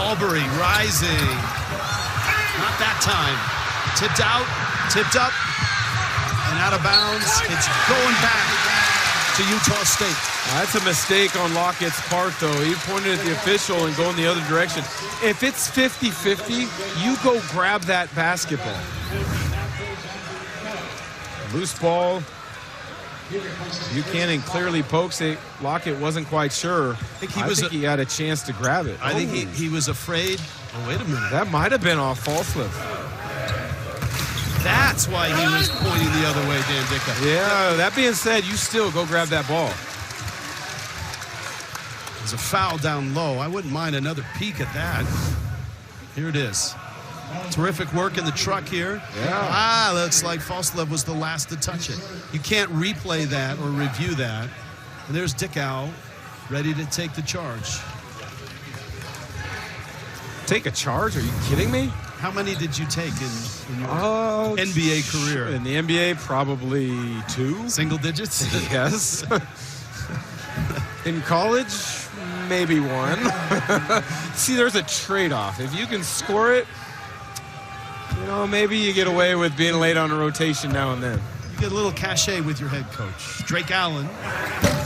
Albury rising. Not that time. Tipped out, tipped up, and out of bounds. It's going back to Utah State. That's a mistake on Lockett's part, though. He pointed at the official and going the other direction. If it's 50-50, you go grab that basketball. Loose ball. Buchanan clearly pokes it. Lockett wasn't quite sure. I think he had a chance to grab it. I think he was afraid. Oh, wait a minute. That might have been off false lift. That's why he was pointing the other way, Dan Dicka. Yeah, that being said, you still go grab that ball. There's a foul down low. I wouldn't mind another peek at that. Here it is. Terrific work in the truck here. Yeah. Looks like Falslev was the last to touch it. You can't replay that or review that. And there's Dickow ready to take the charge. Take a charge? Are you kidding me? How many did you take in your NBA career? In the NBA, probably 2. Single digits? Yes. In college, maybe 1. See, there's a trade-off. If you can score it, you know, maybe you get away with being late on a rotation now and then. You get a little cachet with your head coach. Drake Allen,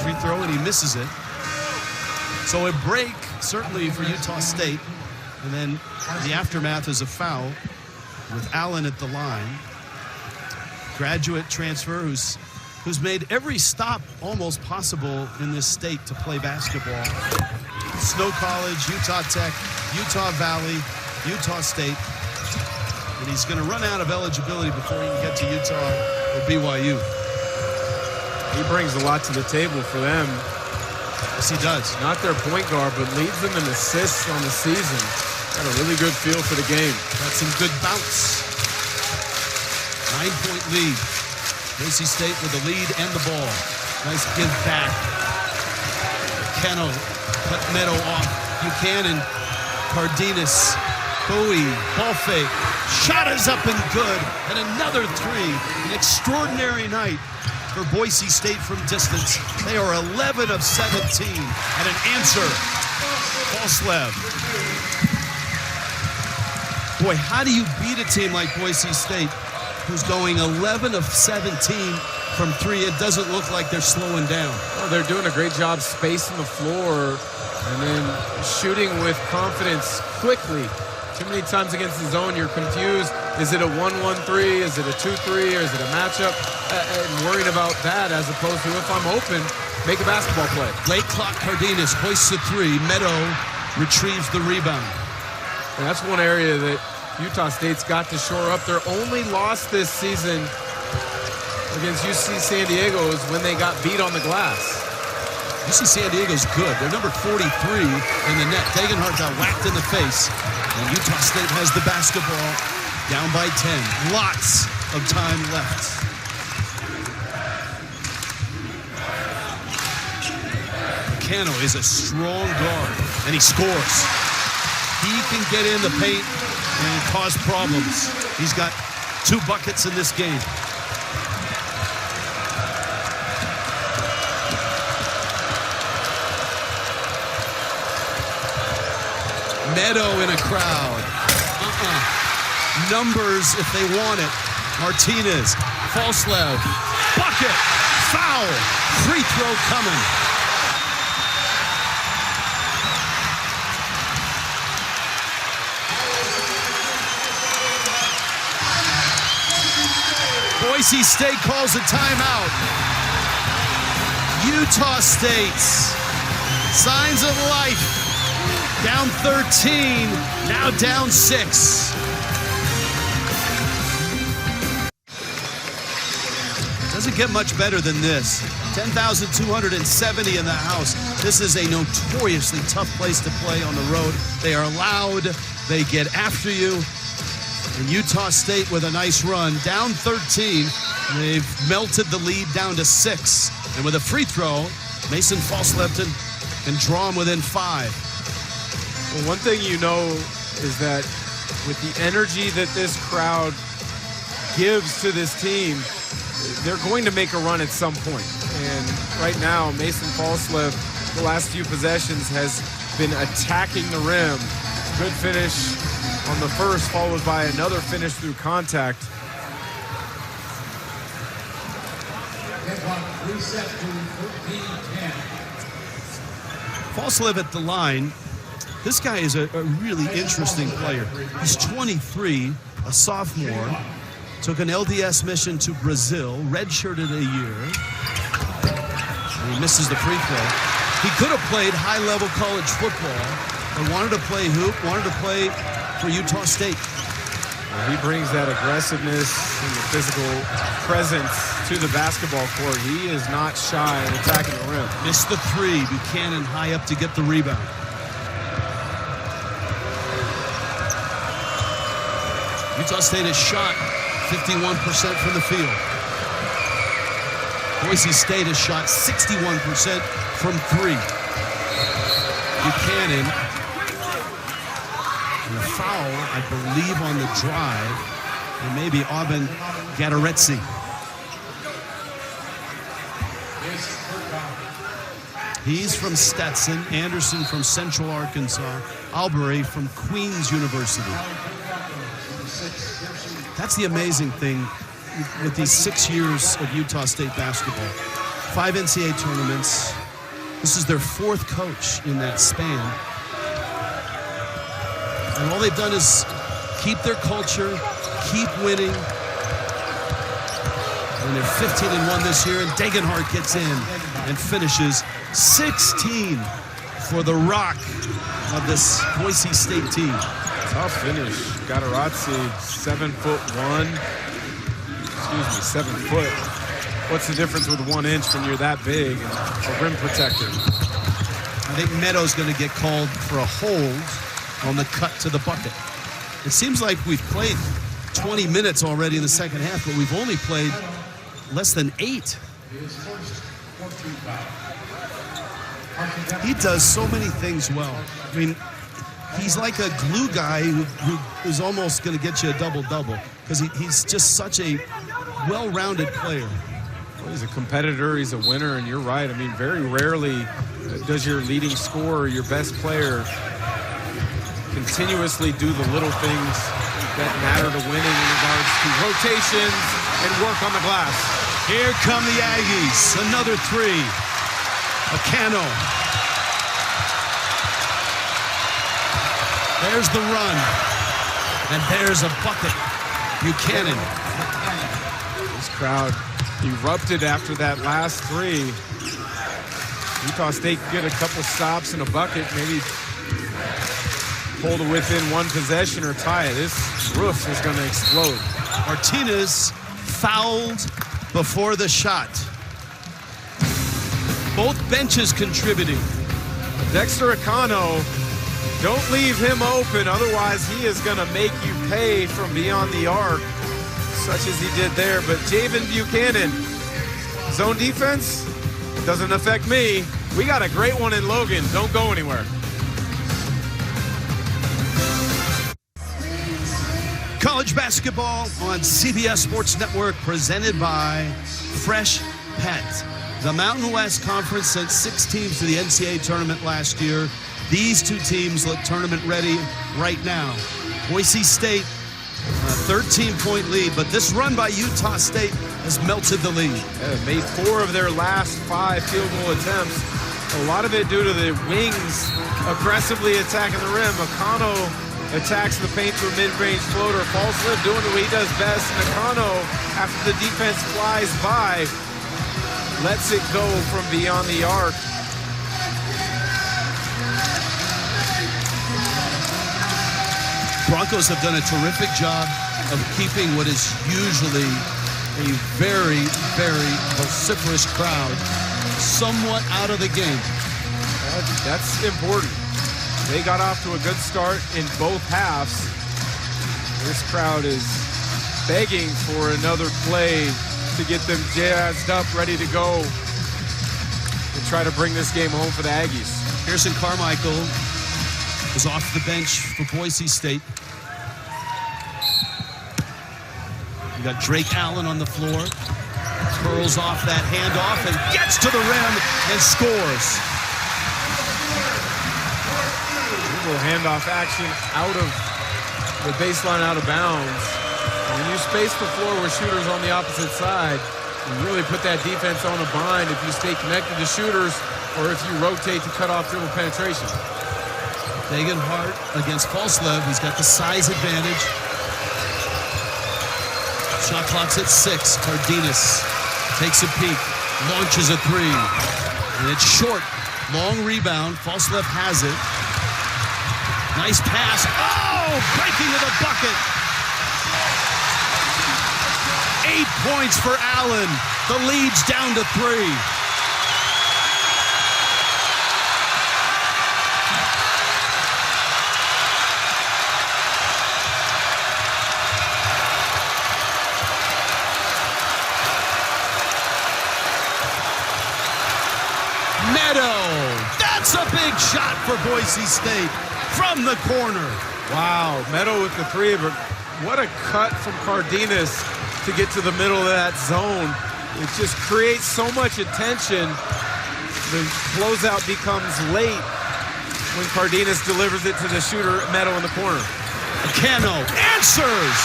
free throw, and he misses it. So a break, certainly for Utah State. And then the aftermath is a foul with Allen at the line. Graduate transfer who's made every stop almost possible in this state to play basketball. Snow College, Utah Tech, Utah Valley, Utah State. And he's going to run out of eligibility before he can get to Utah or BYU. He brings a lot to the table for them. Yes, he does. Not their point guard, but leads them in assists on the season. Got a really good feel for the game. Got some good bounce. 9-point lead. Boise State with the lead and the ball. Nice give back. Keno cut Meadow off. Buchanan, Cardenas, Bowie, ball fake. Shot is up and good. And another three. An extraordinary night for Boise State from distance. They are 11 of 17. And an answer. Falslev. Boy, how do you beat a team like Boise State who's going 11 of 17 from 3? It doesn't look like they're slowing down. Well, they're doing a great job spacing the floor and then shooting with confidence quickly. Too many times against the zone, you're confused. Is it a 1-1-3? Is it a 2-3? Or is it a matchup? And worrying about that as opposed to, if I'm open, make a basketball play. Late clock, Cardenas hoists a 3. Meadow retrieves the rebound. And that's one area that Utah State's got to shore up. Their only loss this season against UC San Diego is when they got beat on the glass. UC San Diego's good. They're number 43 in the net. Degenhardt got whacked in the face. And Utah State has the basketball down by 10. Lots of time left. Cano is a strong guard, and he scores. He can get in the paint and cause problems. He's got 2 buckets in this game. Meadow in a crowd. Numbers if they want it. Martinez, Falslev, bucket, foul, free throw coming. Boise State calls a timeout. Utah State's signs of life. Down 13, now down 6. Doesn't get much better than this. 10,270 in the house. This is a notoriously tough place to play on the road. They are loud. They get after you. And Utah State with a nice run. Down 13. They've melted the lead down to 6. And with a free throw, Mason Falslev can draw them within 5. Well, one thing you know is that with the energy that this crowd gives to this team, they're going to make a run at some point. And right now, Mason Falslev, the last few possessions, has been attacking the rim. Good finish on the first, followed by another finish through contact. Falslev at the line. This guy is a really interesting player. He's 23, a sophomore. Took an LDS mission to Brazil, redshirted a year. And he misses the free throw. He could have played high-level college football, but wanted to play hoop, wanted to play for Utah State. He brings that aggressiveness and the physical presence to the basketball court. He is not shy in attacking the rim. Missed the three. Buchanan high up to get the rebound. Utah State has shot 51% from the field. Boise State has shot 61% from three. Buchanan, and a foul, I believe, on the drive, and maybe Auburn Gadarezzi. He's from Stetson, Anderson from Central Arkansas, Albury from Queens University. That's the amazing thing with these 6 years of Utah State basketball. 5 NCAA tournaments. This is their 4th coach in that span. And all they've done is keep their culture, keep winning. And they're 15-1 this year, and Degenhardt gets in and finishes 16 for the rock of this Boise State team. Tough finish. Gadarezzi, 7'1". Excuse me, 7 foot. What's the difference with 1 inch when you're that big and a rim protector? I think Meadows going to get called for a hold on the cut to the bucket. It seems like we've played 20 minutes already in the second half, but we've only played less than 8. He does so many things well. I mean, he's like a glue guy who is almost going to get you a double-double because he's just such a well-rounded player. Well, he's a competitor, he's a winner, and you're right. I mean, very rarely does your leading scorer, your best player, continuously do the little things that matter to winning in regards to rotations and work on the glass. Here come the Aggies. Another three. Acano. There's the run. And there's a bucket. Buchanan. This crowd erupted after that last three. Utah State could get a couple stops and a bucket, maybe pull to within 1 possession or tie it. This roof is going to explode. Martinez fouled before the shot. Both benches contributing. Dexter Acano, don't leave him open, otherwise he is going to make you pay from beyond the arc, such as he did there. But Javen Buchanan, zone defense, doesn't affect me. We got a great one in Logan. Don't go anywhere. College basketball on CBS Sports Network, presented by Fresh Pet. The Mountain West Conference sent 6 teams to the NCAA tournament last year. These 2 teams look tournament ready right now. Boise State, a 13-point lead, but this run by Utah State has melted the lead. Made 4 of their last 5 field goal attempts. A lot of it due to the wings aggressively attacking the rim. Acano attacks the paint through mid-range floater. Falslev doing what he does best. And Acano, after the defense flies by, lets it go from beyond the arc. Broncos have done a terrific job of keeping what is usually a very, very vociferous crowd somewhat out of the game. That's important. They got off to a good start in both halves. This crowd is begging for another play to get them jazzed up, ready to go, and try to bring this game home for the Aggies. Pearson Carmichael is off the bench for Boise State. You got Drake Allen on the floor. Curls off that handoff and gets to the rim and scores. Little handoff action out of the baseline, out of bounds. And when you space the floor with shooters on the opposite side, you really put that defense on a bind if you stay connected to shooters or if you rotate to cut off dribble penetration. Degenhardt against Falslev. He's got the size advantage. Shot clock's at 6. Cardenas takes a peek, launches a 3. And it's short. Long rebound. Falslev has it. Nice pass. Oh, breaking to the bucket. 8 points for Allen. The lead's down to 3. That's a big shot for Boise State from the corner. Wow, Meadow with the 3, but what a cut from Cardenas to get to the middle of that zone. It just creates so much attention. The closeout becomes late when Cardenas delivers it to the shooter, Meadow in the corner. Cano answers.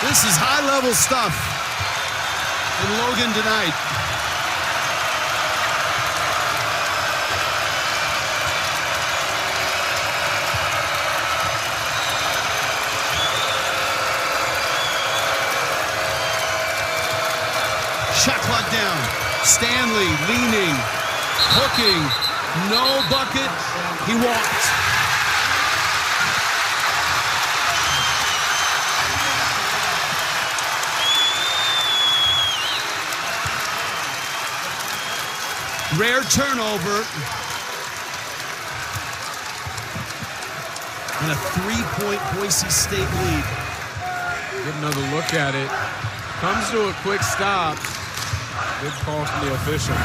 This is high-level stuff in Logan tonight. Shot clock down. Stanley leaning, hooking, no bucket. He walked. Rare turnover. And a 3-point Boise State lead. Get another look at it. Comes to a quick stop. Good call from the official.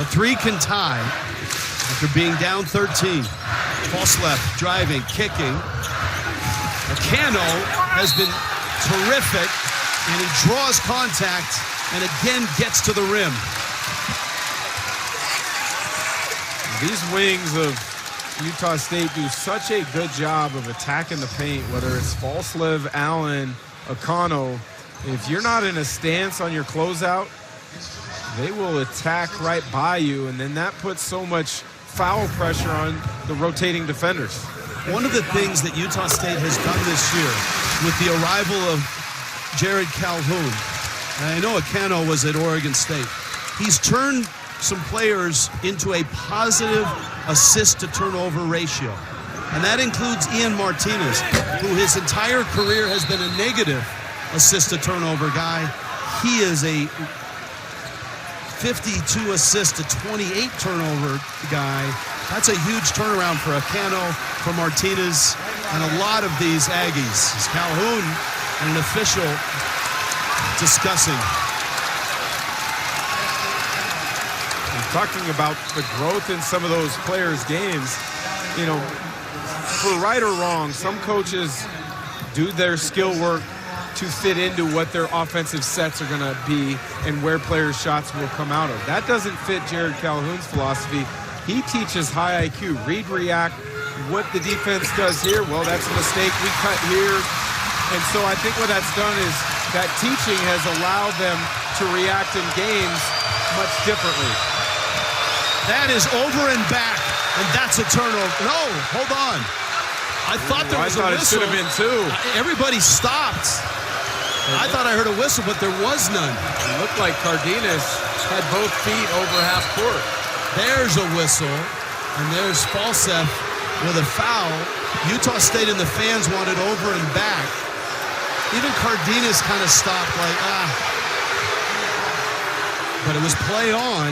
A 3 can tie after being down 13. Falslev driving, kicking. Cano has been terrific, and he draws contact and again gets to the rim. These wings of Utah State do such a good job of attacking the paint, whether it's Falslev, Allen, Akano. If you're not in a stance on your closeout, they will attack right by you, and then that puts so much foul pressure on the rotating defenders. One of the things that Utah State has done this year with the arrival of Jared Calhoun, and I know Akano was at Oregon State, he's turned some players into a positive assist-to-turnover ratio. And that includes Ian Martinez, who his entire career has been a negative assist-to-turnover guy. He is a 52 assist to 28 turnover guy. That's a huge turnaround for Akano, for Martinez, and a lot of these Aggies. It's Calhoun and an official discussing. Talking about the growth in some of those players' games, you know, for right or wrong, some coaches do their skill work to fit into what their offensive sets are going to be and where players' shots will come out of. That doesn't fit Jared Calhoun's philosophy. He teaches high IQ, read, react. What the defense does here, well, that's a mistake. We cut here. And so I think what that's done is that teaching has allowed them to react in games much differently. That is over and back, and that's a turnover. No, hold on. I thought there was a whistle. I thought it should have been 2. Everybody stopped. I thought I heard a whistle, but there was none. It looked like Cardenas had both feet over half court. There's a whistle, and there's Falslev with a foul. Utah State and the fans wanted over and back. Even Cardenas kind of stopped like, But it was play on.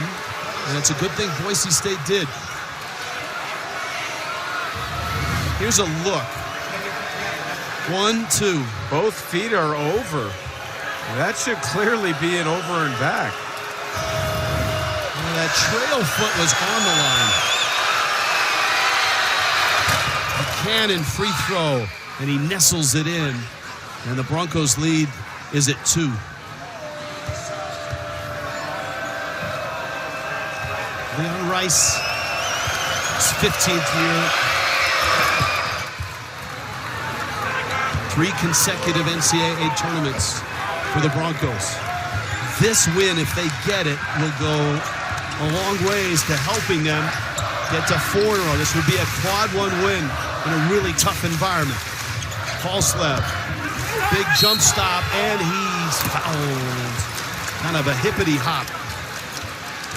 And it's a good thing Boise State did. Here's a look. 1, 2. Both feet are over. That should clearly be an over and back. that trail foot was on the line. Buchanan free throw, and he nestles it in. And the Broncos lead is at 2. Leon Rice, his 15th year. 3 consecutive NCAA tournaments for the Broncos. This win, if they get it, will go a long ways to helping them get to 4 in a row. This would be a quad 1 win in a really tough environment. Falslev, big jump stop, and he's fouled. Kind of a hippity hop.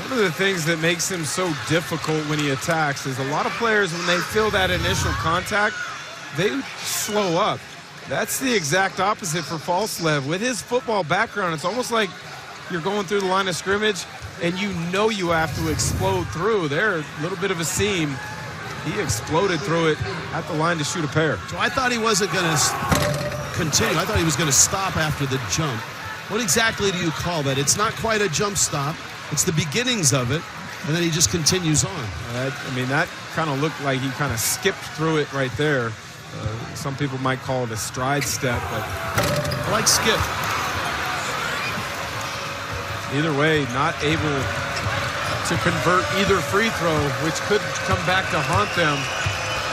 One of the things that makes him so difficult when he attacks is a lot of players, when they feel that initial contact, they slow up. That's the exact opposite for Falslev. With his football background, it's almost like you're going through the line of scrimmage and you know you have to explode through. There, a little bit of a seam. He exploded through it at the line to shoot a pair. So I thought he wasn't going to continue. I thought he was going to stop after the jump. What exactly do you call that? It's not quite a jump stop. It's the beginnings of it, and then he just continues on. I mean, that kind of looked like he kind of skipped through it right there. Some people might call it a stride step, but I like skip. Either way, not able to convert either free throw, which could come back to haunt them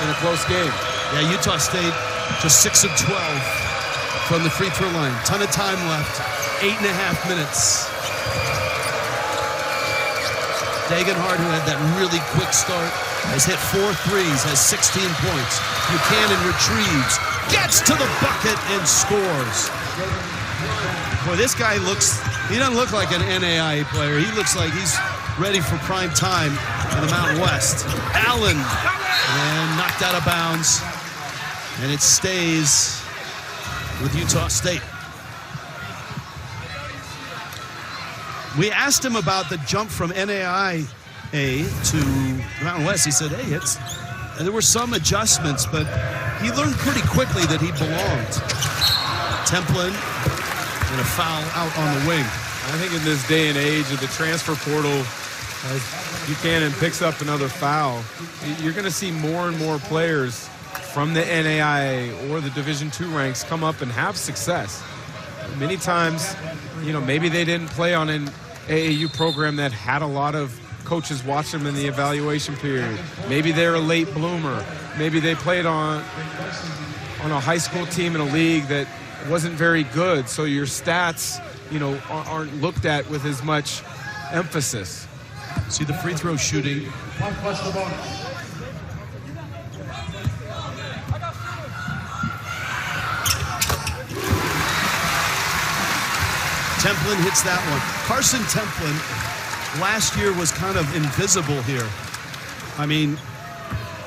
in a close game. Yeah, Utah State just 6 of 12 from the free throw line. Ton of time left, 8.5 minutes. Degenhardt, who had that really quick start, has hit 4 threes, has 16 points. Buchanan retrieves, gets to the bucket, and scores. Boy, this guy he doesn't look like an NAIA player. He looks like he's ready for prime time in the Mountain West. Allen, and knocked out of bounds, and it stays with Utah State. We asked him about the jump from NAIA to Mountain West. He said, hey, there were some adjustments, but he learned pretty quickly that he belonged. Templin and a foul out on the wing. I think in this day and age of the transfer portal, as Buchanan picks up another foul, you're going to see more and more players from the NAIA or the Division II ranks come up and have success. Many times, maybe they didn't play on an AAU program that had a lot of coaches watch them in the evaluation period. Maybe they're a late bloomer. Maybe they played on a high school team in a league that wasn't very good, so your stats, aren't looked at with as much emphasis. See the free throw shooting. Templin hits that one. Carson Templin last year was kind of invisible here. I mean,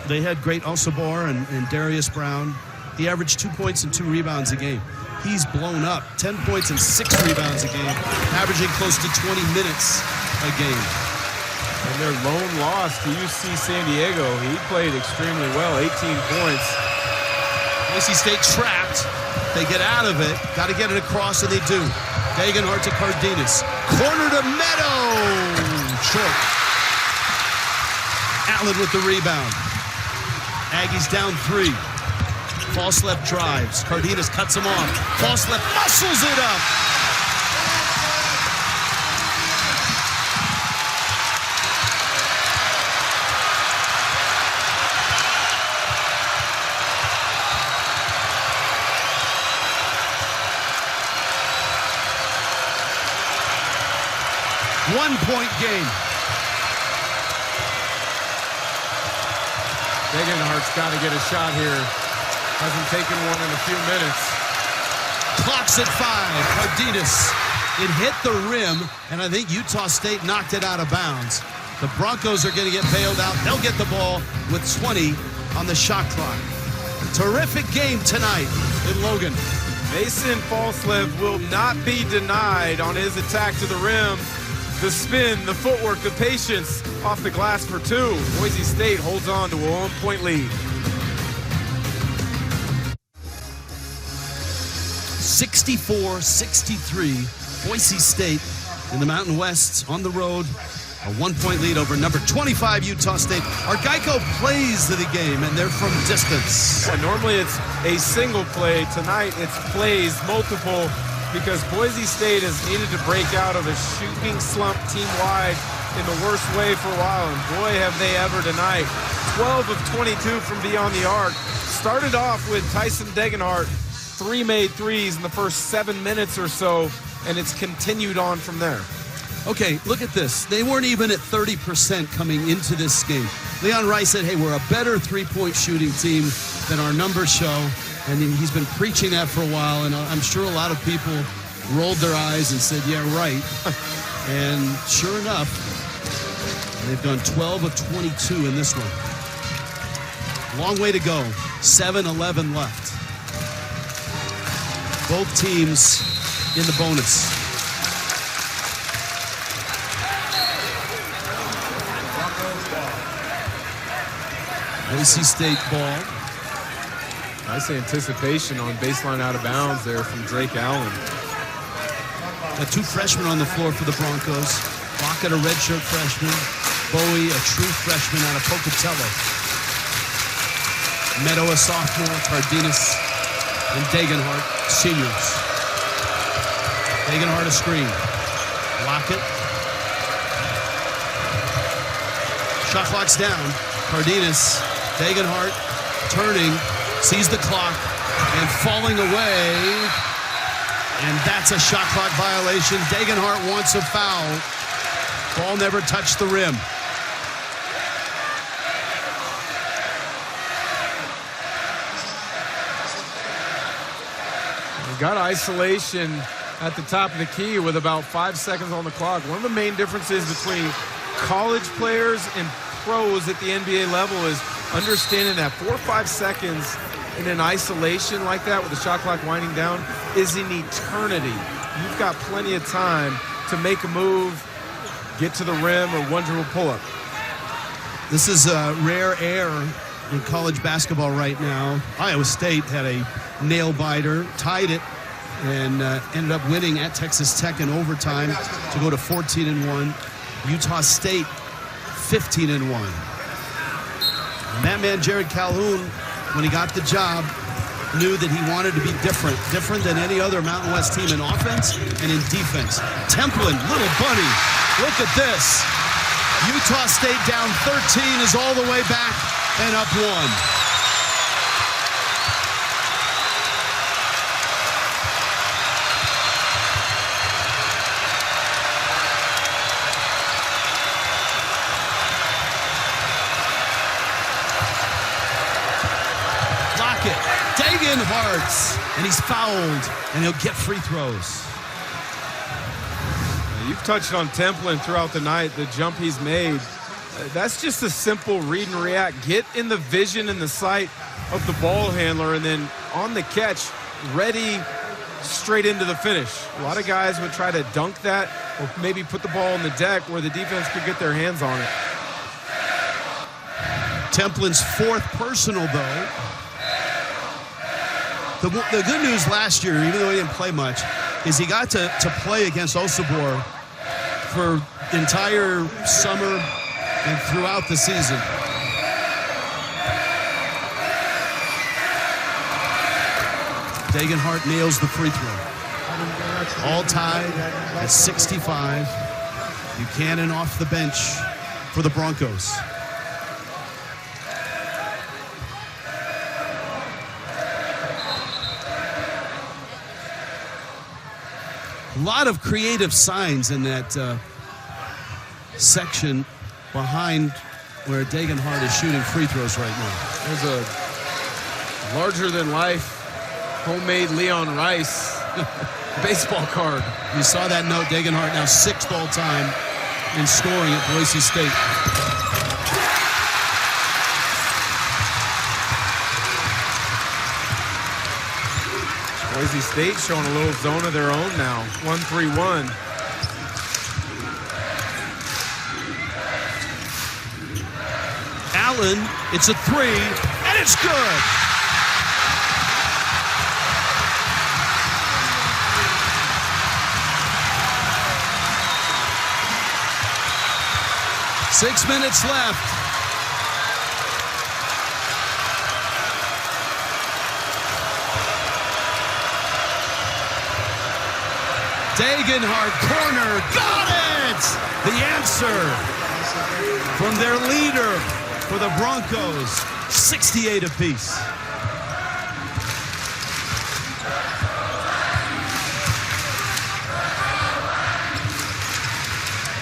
they had great Osabar and Darius Brown. He averaged 2 points and 2 rebounds a game. He's blown up. 10 points and 6 rebounds a game, averaging close to 20 minutes a game. And their lone loss to UC San Diego, he played extremely well, 18 points. Boise State trapped. They get out of it. Got to get it across, and they do. Degenhardt to Cardenas. Corner to Meadow. Short. Allen with the rebound. Aggies down 3. Falslev drives. Cardenas cuts him off. Falslev muscles it up. One-point game. Degenhardt's got to get a shot here. Hasn't taken one in a few minutes. Clock's at 5. Cardenas. It hit the rim, and I think Utah State knocked it out of bounds. The Broncos are going to get bailed out. They'll get the ball with 20 on the shot clock. Terrific game tonight in Logan. Mason Falslev will not be denied on his attack to the rim. The spin, the footwork, the patience off the glass for 2. Boise State holds on to a 1-point lead. 64-63, Boise State in the Mountain West on the road A 1-point lead over number 25 Utah State. Our Geico plays the game, and they're from distance. Yeah, normally it's a single play. Tonight it's plays multiple because Boise State has needed to break out of a shooting slump team-wide in the worst way for a while, and boy, have they ever tonight. 12 of 22 from beyond the arc. Started off with Tyson Degenhart, 3 made threes in the first 7 minutes or so, and it's continued on from there. Okay, look at this. They weren't even at 30% coming into this game. Leon Rice said, hey, we're a better three-point shooting team than our numbers show, and he's been preaching that for a while, and I'm sure a lot of people rolled their eyes and said, yeah, right. And sure enough, they've done 12 of 22 in this one. Long way to go. 7-11 left. Both teams in the bonus. Boise State ball. Nice anticipation on baseline out of bounds there from Drake Allen. Got 2 freshmen on the floor for the Broncos. Lockett, a redshirt freshman. Bowie, a true freshman out of Pocatello. Meadow, a sophomore. Cardenas and Degenhart, seniors. Degenhart, a screen. Lockett. Shot clock's down. Cardenas, Degenhart turning, sees the clock, and falling away. And that's a shot clock violation. Degenhart wants a foul. Ball never touched the rim. We got isolation at the top of the key with about 5 seconds on the clock. One of the main differences between college players and pros at the NBA level is understanding that 4 or 5 seconds in an isolation like that with the shot clock winding down is an eternity. You've got plenty of time to make a move, get to the rim, or one dribble pull-up. This is a rare air in college basketball right now. Iowa State had a nail-biter, tied it, and ended up winning at Texas Tech in overtime to go to 14-1. Utah State, 15-1. And that man, Jared Calhoun, when he got the job, knew that he wanted to be different than any other Mountain West team in offense and in defense. Templin, little bunny, look at this. Utah State down 13 is all the way back and up 1. Degenhart, and he's fouled, and he'll get free throws. You've touched on Templin throughout the night, the jump he's made. That's just a simple read and react. Get in the vision and the sight of the ball handler, and then on the catch, ready straight into the finish. A lot of guys would try to dunk that or maybe put the ball on the deck where the defense could get their hands on it. Templin's 4th personal, though. The good news last year, even though he didn't play much, is he got to play against Osobor for the entire summer and throughout the season. Degenhart nails the free throw. All tied at 65. Buchanan off the bench for the Broncos. A lot of creative signs in that section behind where Degenhart is shooting free throws right now. There's a larger-than-life homemade Leon Rice baseball card. You saw that note. Degenhart now 6th all-time in scoring at Boise State. Boise State showing a little zone of their own now. 1-3-1. Allen, it's a 3, and it's good. 6 minutes left. Degenhardt, corner, got it! The answer from their leader for the Broncos, 68 apiece.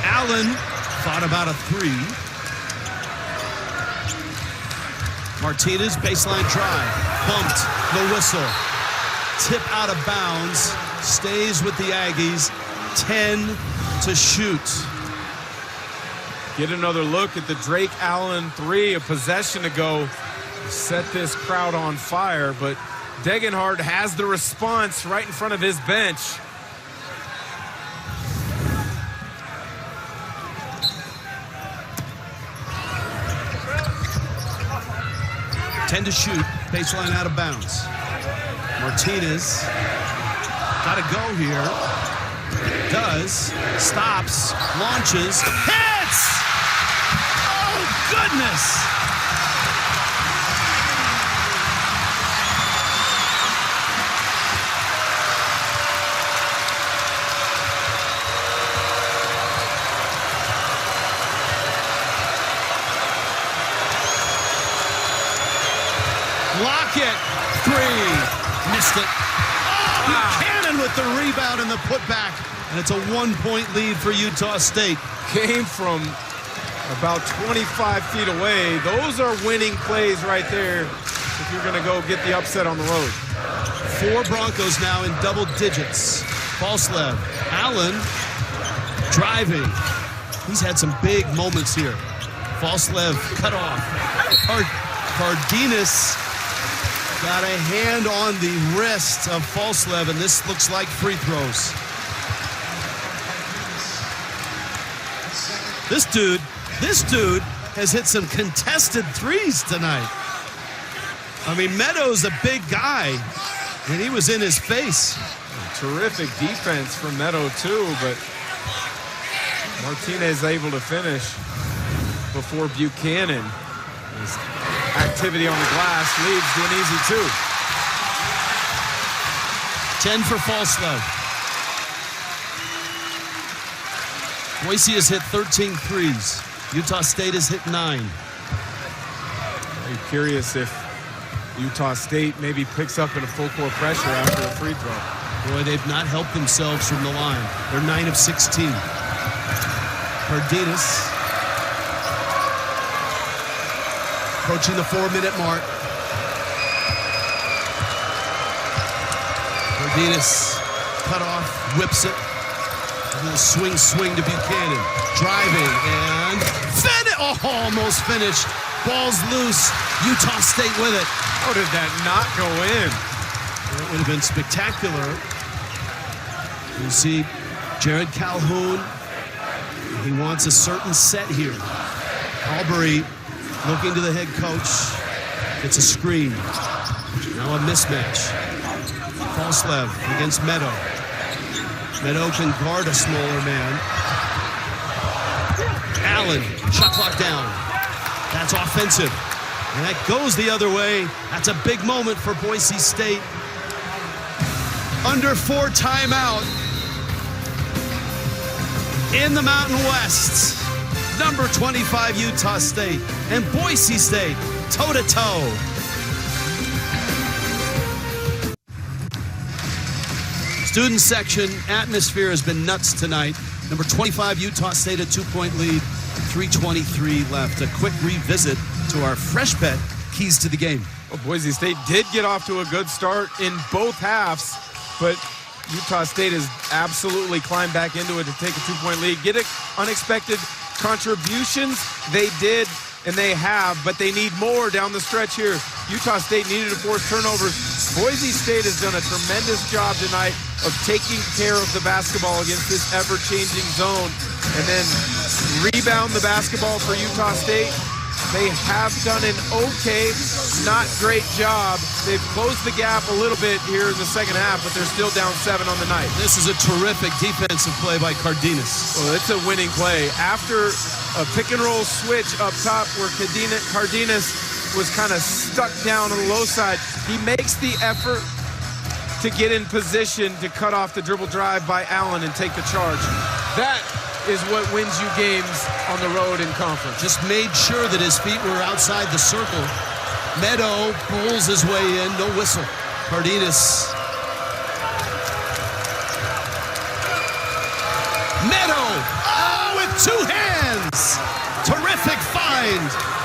Allen thought about a three. Martinez, baseline drive, bumped, no whistle. Tip out of bounds, stays with the Aggies, 10 to shoot. Get another look at the Drake Allen three, a possession ago. Set this crowd on fire, but Degenhardt has the response right in front of his bench. Ten to shoot, baseline out of bounds. Martinez, gotta go here. Does, stops, launches, hits! Oh, goodness! Lockett, three, missed it. Oh, Buchanan with the rebound and the putback, and it's a 1-point lead for Utah State. Came from about 25 feet away. Those are winning plays right there if you're going to go get the upset on the road. 4 Broncos now in double digits. Falslev, Allen driving. He's had some big moments here. Falslev cut off. Cardenas got a hand on the wrist of Falslev, and this looks like free throws. This dude has hit some contested threes tonight. I mean, Meadows a big guy, and he was in his face. Terrific defense from Meadow too, but Martinez able to finish before Buchanan. His activity on the glass leads to an easy 2. 10 for Falslev. Boise has hit 13 threes. Utah State has hit 9. I'm curious if Utah State maybe picks up in a full court pressure after a free throw. Boy, they've not helped themselves from the line. They're 9 of 16. Cardenas approaching the 4-minute mark. Cardenas cut off, whips it. A little swing to Buchanan. Driving and finish. Oh, almost finished. Ball's loose. Utah State with it. How did that not go in? It would have been spectacular. You see Jared Calhoun. He wants a certain set here. Albury looking to the head coach. It's a screen. Now a mismatch. Falslev against Meadow. Meadow can guard a smaller man. Allen, shot clock down. That's offensive. And that goes the other way. That's a big moment for Boise State. Under 4 timeout. In the Mountain West, number 25 Utah State and Boise State toe-to-toe. Student section atmosphere has been nuts tonight. Number 25 Utah State, a 2-point lead, 3:23 left. A quick revisit to our fresh bet keys to the game. Well, Boise State did get off to a good start in both halves, but Utah State has absolutely climbed back into it to take a 2-point lead. Get unexpected contributions. They did, and they have, but they need more down the stretch here. Utah State needed to force turnovers. Boise State has done a tremendous job tonight of taking care of the basketball against this ever-changing zone, and then rebound the basketball for Utah State They have done an okay, not great job. They've closed the gap a little bit here in the second half, but they're still down 7 on the night. This is a terrific defensive play by Cardenas. Well, it's a winning play. After a pick and roll switch up top where Cardenas was kind of stuck down on the low side, he makes the effort to get in position to cut off the dribble drive by Allen and take the charge. That is what wins you games on the road in conference. Just made sure that his feet were outside the circle. Meadow pulls his way in, no whistle. Cardenas. Meadow, with 2 hands. Terrific find,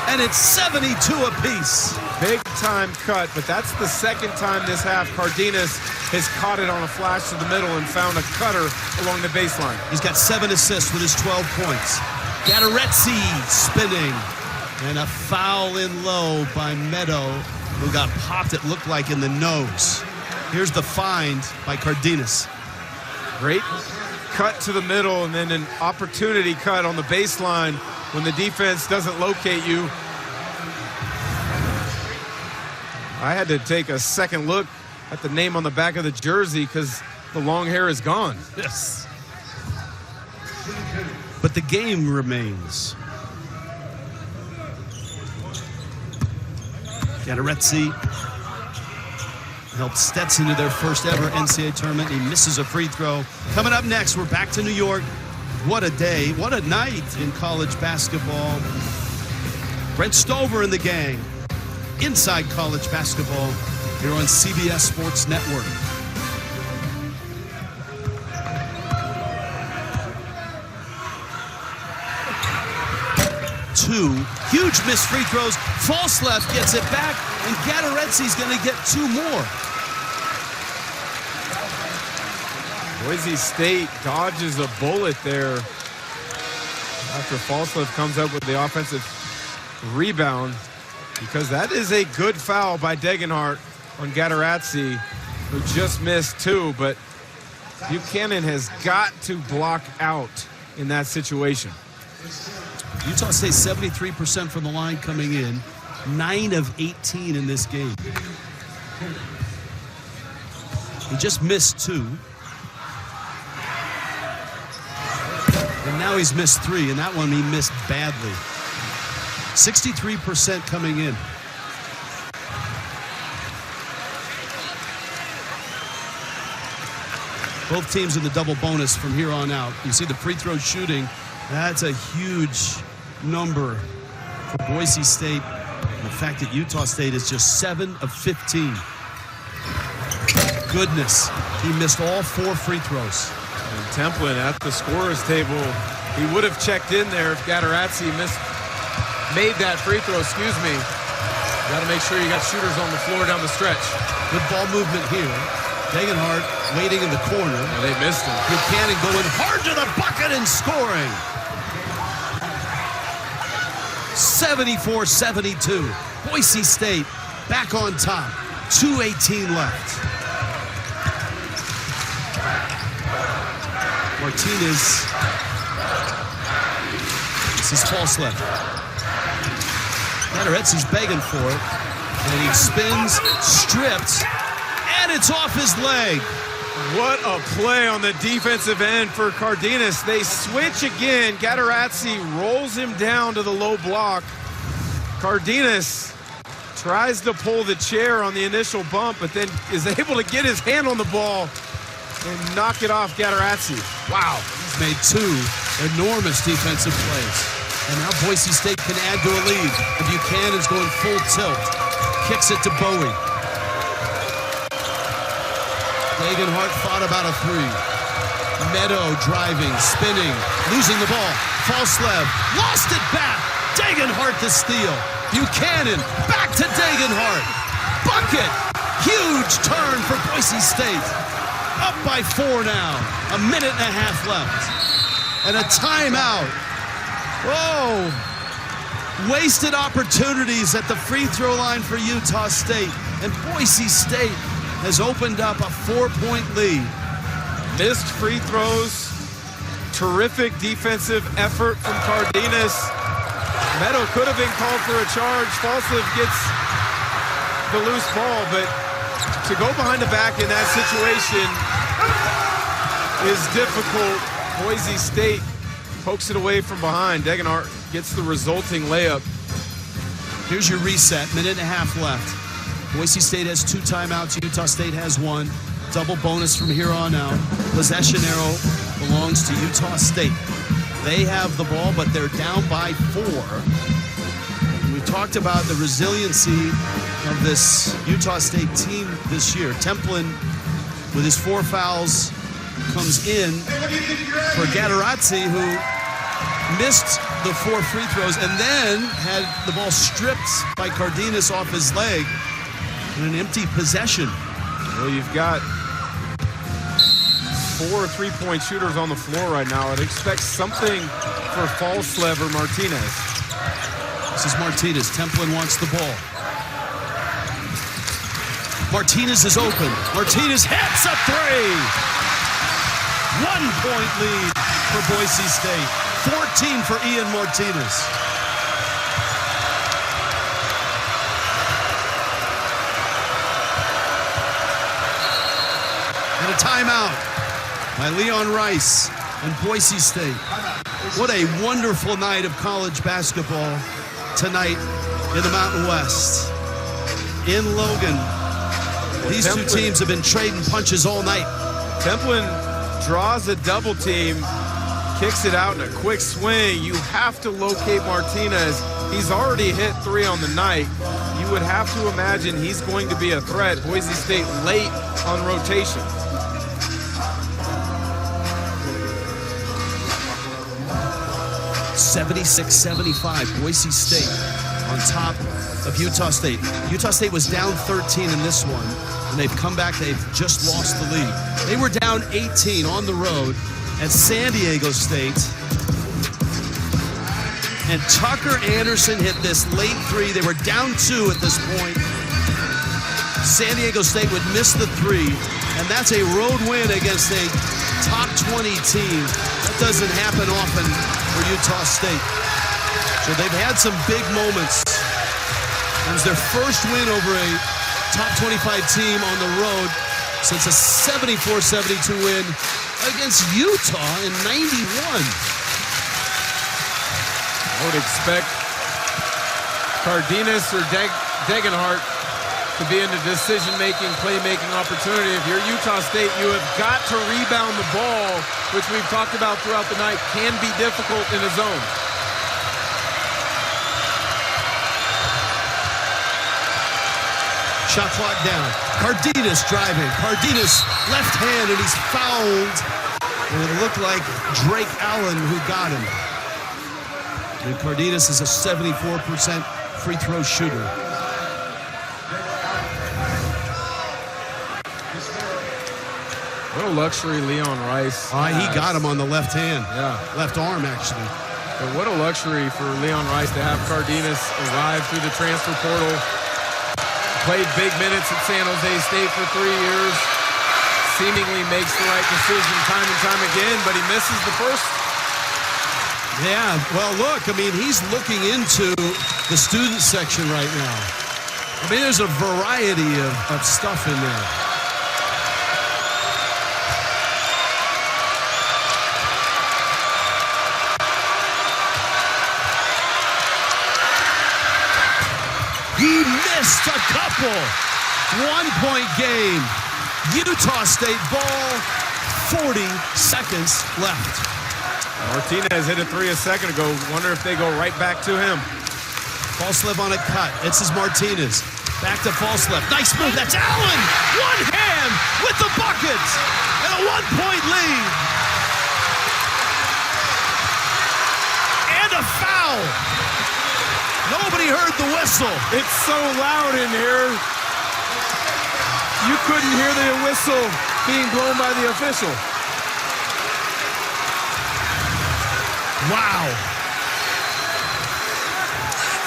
and it's 72 apiece. Big time cut, but that's the second time this half Cardenas has caught it on a flash to the middle and found a cutter along the baseline. He's got 7 assists with his 12 points. Gaterezzi spinning, and a foul in low by Meadow, who got popped, it looked like, in the nose. Here's the find by Cardenas. Great cut to the middle, and then an opportunity cut on the baseline when the defense doesn't locate you. I had to take a second look at the name on the back of the jersey because the long hair is gone. Yes. But the game remains. Gaterezzi helped Stetson to their first ever NCAA tournament. He misses a free throw. Coming up next, we're back to New York. What a day, what a night in college basketball. Brent Stover and the gang. Inside college basketball here on CBS Sports Network. 2 huge missed free throws. False left gets it back, and Gaterezzi's going to get 2 more. Boise State dodges a bullet there after Falslev comes up with the offensive rebound, because that is a good foul by Degenhart on Gaterezzi, who just missed 2, but Buchanan has got to block out in that situation. Utah State 73% from the line coming in, 9 of 18 in this game. He just missed 2. And now he's missed 3, and that one he missed badly. 63% coming in. Both teams in the double bonus from here on out. You see the free throw shooting. That's a huge number for Boise State. The fact that Utah State is just 7 of 15. Goodness, he missed all 4 free throws. And Templin at the scorer's table, he would have checked in there if Gaterezzi made that free throw. Excuse me. Got to make sure you got shooters on the floor down the stretch. Good ball movement here. Degenhart waiting in the corner. And they missed him. Buchanan going hard to the bucket and scoring. 74-72. Boise State back on top. 2:18 left. Martinez. This is false left. Gaterezzi's begging for it. And he spins, stripped, and it's off his leg. What a play on the defensive end for Cardenas. They switch again. Gaterezzi rolls him down to the low block. Cardenas tries to pull the chair on the initial bump, but then is able to get his hand on the ball and knock it off Gaterezzi. Wow. He's made 2 enormous defensive plays. And now Boise State can add to a lead. And Buchanan's going full tilt. Kicks it to Bowie. Degenhart thought about a 3. Meadow driving, spinning, losing the ball. Falslev lost it back. Degenhart the steal. Buchanan back to Degenhart. Bucket. Huge turn for Boise State. Up by 4 now. 1.5 minutes left. And a timeout. Whoa. Wasted opportunities at the free throw line for Utah State. And Boise State has opened up a 4-point lead. Missed free throws. Terrific defensive effort from Cardenas. Meadow could have been called for a charge. Falsliff gets the loose ball, but to go behind the back in that situation is difficult. Boise State pokes it away from behind. Degenhart gets the resulting layup. Here's your reset, minute and a half left. Boise State has 2 timeouts, Utah State has 1. Double bonus from here on out. Possession arrow belongs to Utah State. They have the ball, but they're down by 4. We talked about the resiliency of this Utah State team this year. Templin, with his 4 fouls, comes in for Gatarazzi, who missed the 4 free throws and then had the ball stripped by Cardenas off his leg in an empty possession. Well, you've got 4 3-point shooters on the floor right now. I'd expect something for Falslev or Martinez. This is Martinez. Templin wants the ball. Martinez is open. Martinez hits a 3. 1-point lead for Boise State. 14 for Ian Martinez. And a timeout by Leon Rice and Boise State. What a wonderful night of college basketball tonight in the Mountain West. In Logan, these 2 teams have been trading punches all night. Templin draws a double team, kicks it out in a quick swing. You have to locate Martinez. He's already hit 3 on the night. You would have to imagine he's going to be a threat. Boise State late on rotation. $76-75, Boise State on top of Utah State. Utah State was down 13 in this one, and they've come back. They've just lost the lead. They were down 18 on the road at San Diego State. And Tucker Anderson hit this late 3. They were down 2 at this point. San Diego State would miss the 3, and that's a road win against a top 20 team. That doesn't happen often for Utah State. So they've had some big moments. It was their first win over a top 25 team on the road since a 74-72 win against Utah in 91. I would expect Cardenas or Degenhart to be in the decision-making, play-making opportunity. If you're Utah State, you have got to rebound the ball, which we've talked about throughout the night, can be difficult in a zone. Shot clock down. Cardenas driving. Cardenas left hand, and he's fouled. And it looked like Drake Allen who got him. And Cardenas is a 74% free throw shooter. What a luxury Leon Rice has. He got him on the left hand. Yeah. Left arm, actually. But what a luxury for Leon Rice to have Cardenas arrive through the transfer portal. Played big minutes at San Jose State for 3 years. Seemingly makes the right decision time and time again, but he misses the first. Yeah, well, look, I mean, he's looking into the student section right now. I mean, there's a variety of stuff in there. He missed a couple. 1-point game. Utah State ball, 40 seconds left. Martinez hit a 3 a second ago. Wonder if they go right back to him. Falslev on a cut. This is Martinez. Back to Falslev. Nice move. That's Allen. One hand with the bucket. And a 1-point lead. And a foul. Nobody heard the whistle. It's so loud in here. You couldn't hear the whistle being blown by the official. Wow.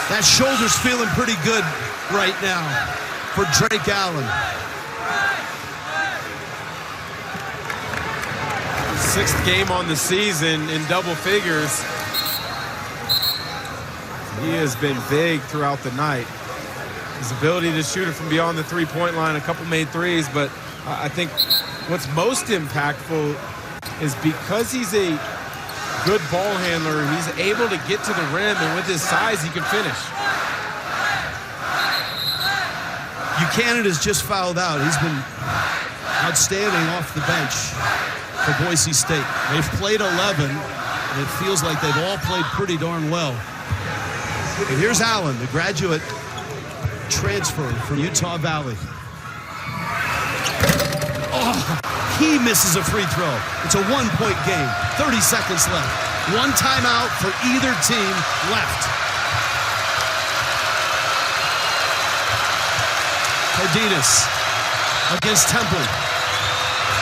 That shoulder's feeling pretty good right now for Drake Allen. 6th game on the season in double figures. He has been big throughout the night. His ability to shoot it from beyond the three-point line, a couple made threes, but I think what's most impactful is because he's a good ball handler, he's able to get to the rim, and with his size, he can finish. Buchanan's just fouled out. He's been outstanding off the bench for Boise State. They've played 11, and it feels like they've all played pretty darn well. And here's Allen, the graduate transfer from Utah Valley. Oh, he misses a free throw. It's a one-point game. 30 seconds left. One timeout for either team left. Cardenas against Temple.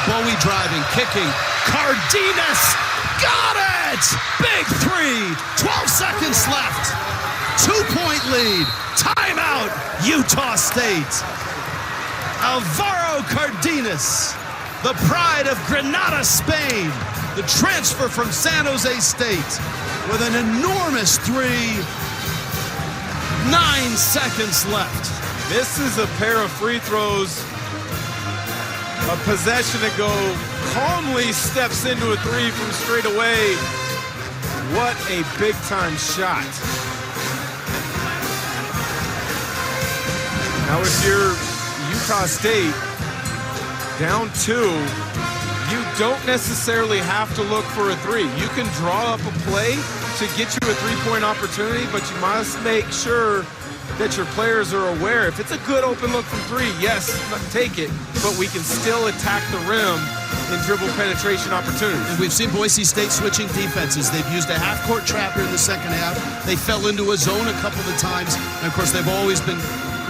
Bowie driving, kicking. Cardenas got it! Big three. 12 seconds left. 2-point lead. Timeout, Utah State. Alvaro Cardenas, the pride of Granada, Spain, the transfer from San Jose State, with an enormous three. 9 seconds left. Misses a pair of free throws. A possession ago, calmly steps into a three from straight away. What a big-time shot. Now if you're Utah State down 2, you don't necessarily have to look for a three. You can draw up a play to get you a three-point opportunity, but you must make sure that your players are aware. If it's a good open look from three, yes, take it, but we can still attack the rim in dribble penetration opportunities. And we've seen Boise State switching defenses. They've used a half-court trapper in the second half. They fell into a zone a couple of times, and of course they've always been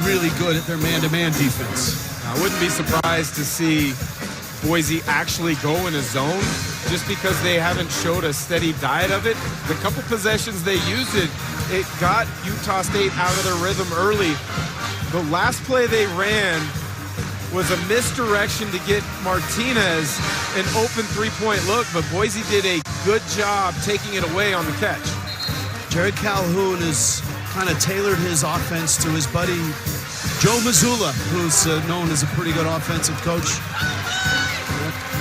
really good at their man-to-man defense. I wouldn't be surprised to see Boise actually go in a zone just because they haven't showed a steady diet of it. The couple possessions they used it got Utah State out of their rhythm early. The last play they ran was a misdirection to get Martinez an open three-point look, but Boise did a good job taking it away on the catch. Jared Calhoun has kind of tailored his offense to his buddy Joe Mazzulla, who's known as a pretty good offensive coach.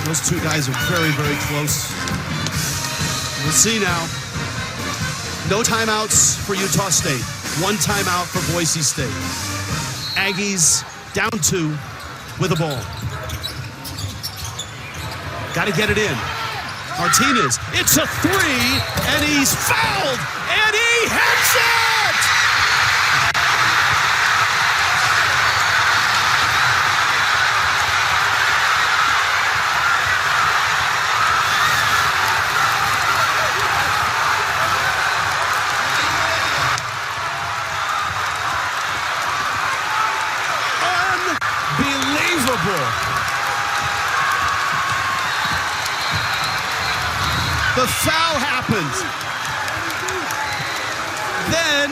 Those two guys are very, very close. We'll see now. No timeouts for Utah State. One timeout for Boise State. Aggies down 2 with the ball. Got to get it in. Martinez, it's a three, and he's fouled, and he hits it! The foul happens. Then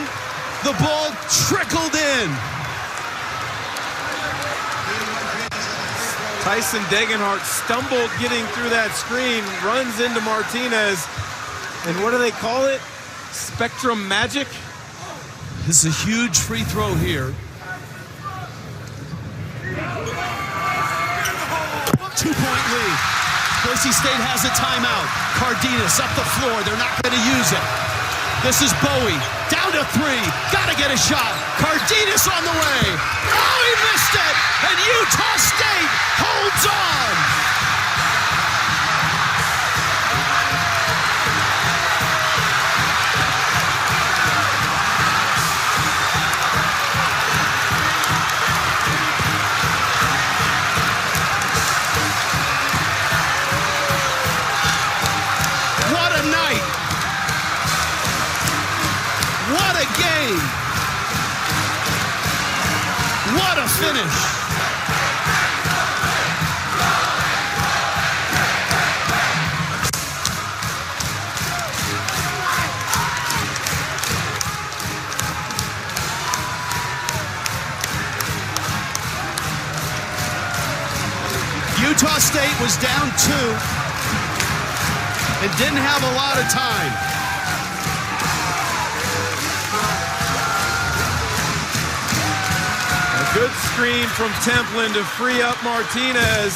the ball trickled in. Tyson Degenhart stumbled getting through that screen, runs into Martinez, and what do they call it? Spectrum magic? This is a huge free throw here. 2-point lead. Boise State has a timeout. Cardenas up the floor. They're not going to use it. This is Bowie. Down to 3. Got to get a shot. Cardenas on the way. Oh, he missed it. And Utah State holds on. What a game! What a finish! Utah State was down 2 and didn't have a lot of time. Good screen from Templin to free up Martinez.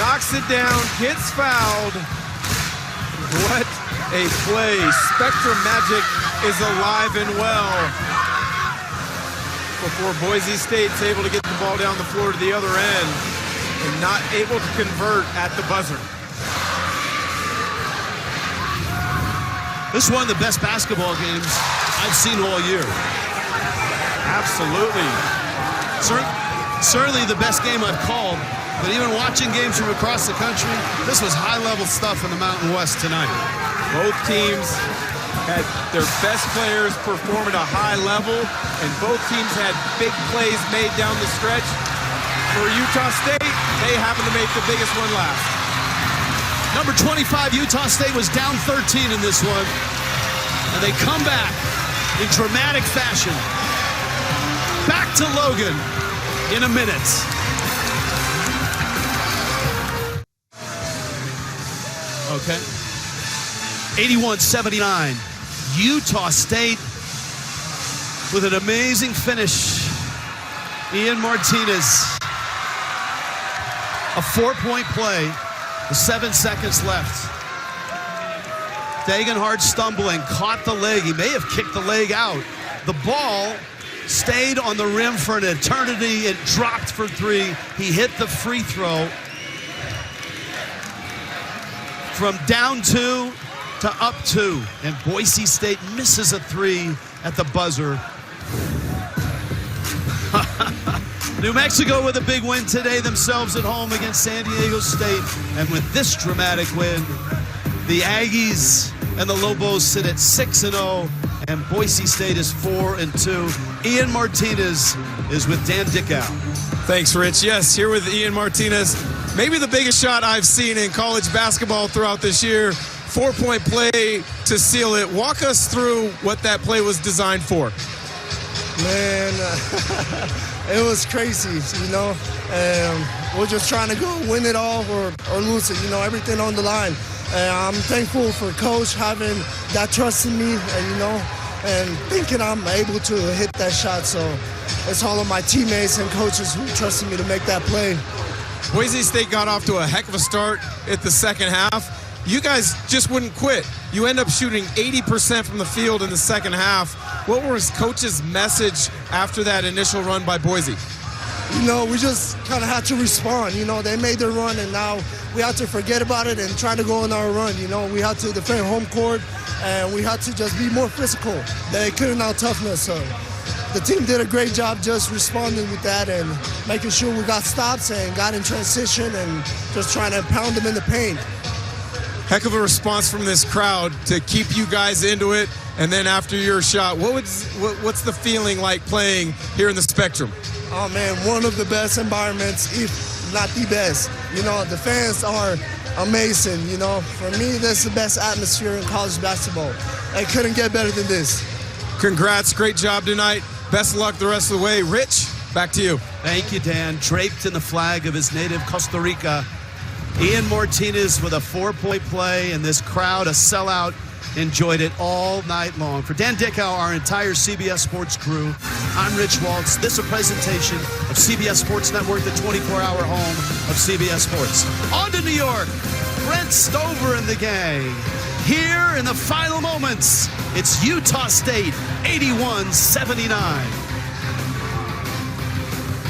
Knocks it down, gets fouled. What a play. Spectrum Magic is alive and well. Before Boise State's able to get the ball down the floor to the other end and not able to convert at the buzzer. This is one of the best basketball games I've seen all year. Absolutely. Certainly the best game I've called, but even watching games from across the country, this was high-level stuff in the Mountain West tonight. Both teams had their best players perform at a high level, and both teams had big plays made down the stretch. For Utah State, they happened to make the biggest one last. Number 25, Utah State was down 13 in this one, and they come back in dramatic fashion. Back to Logan in a minute. Okay. 81-79. Utah State with an amazing finish. Ian Martinez. A 4-point play with 7 seconds left. Degenhardt stumbling, caught the leg. He may have kicked the leg out. The ball stayed on the rim for an eternity. It dropped for 3. He hit the free throw. From down 2 to up 2. And Boise State misses a 3 at the buzzer. New Mexico with a big win today themselves at home against San Diego State. And with this dramatic win, the Aggies and the Lobos sit at 6-0, and Boise State is 4-2. Ian Martinez is with Dan Dickow. Thanks, Rich. Yes, here with Ian Martinez. Maybe the biggest shot I've seen in college basketball throughout this year. 4-point play to seal it. Walk us through what that play was designed for. Man, it was crazy, you know. We're just trying to go win it all or lose it, you know, everything on the line. And I'm thankful for Coach having that trust in me, and you know, and thinking I'm able to hit that shot. So it's all of my teammates and coaches who trusted me to make that play. Boise State got off to a heck of a start at the second half. You guys just wouldn't quit. You end up shooting 80% from the field in the second half. What was Coach's message after that initial run by Boise? You know, we just kind of had to respond. You know, they made their run, and now we have to forget about it and try to go on our run. You know, we had to defend home court, and we had to just be more physical. They couldn't out-toughen us, so the team did a great job just responding with that and making sure we got stops and got in transition and just trying to pound them in the paint. Heck of a response from this crowd to keep you guys into it. And then after your shot, what's the feeling like playing here in the Spectrum? Oh man, one of the best environments, if not the best. You know, the fans are amazing. You know, for me, that's the best atmosphere in college basketball. I couldn't get better than this. Congrats, great job tonight. Best of luck the rest of the way. Rich, back to you. Thank you, Dan. Draped in the flag of his native Costa Rica. Ian Martinez with a 4-point play, and this crowd, a sellout, enjoyed it all night long. For Dan Dickow, our entire CBS Sports crew, I'm Rich Waltz. This is a presentation of CBS Sports Network, the 24-hour home of CBS Sports. On to New York, Brent Stover and the gang. Here in the final moments, it's Utah State 81-79.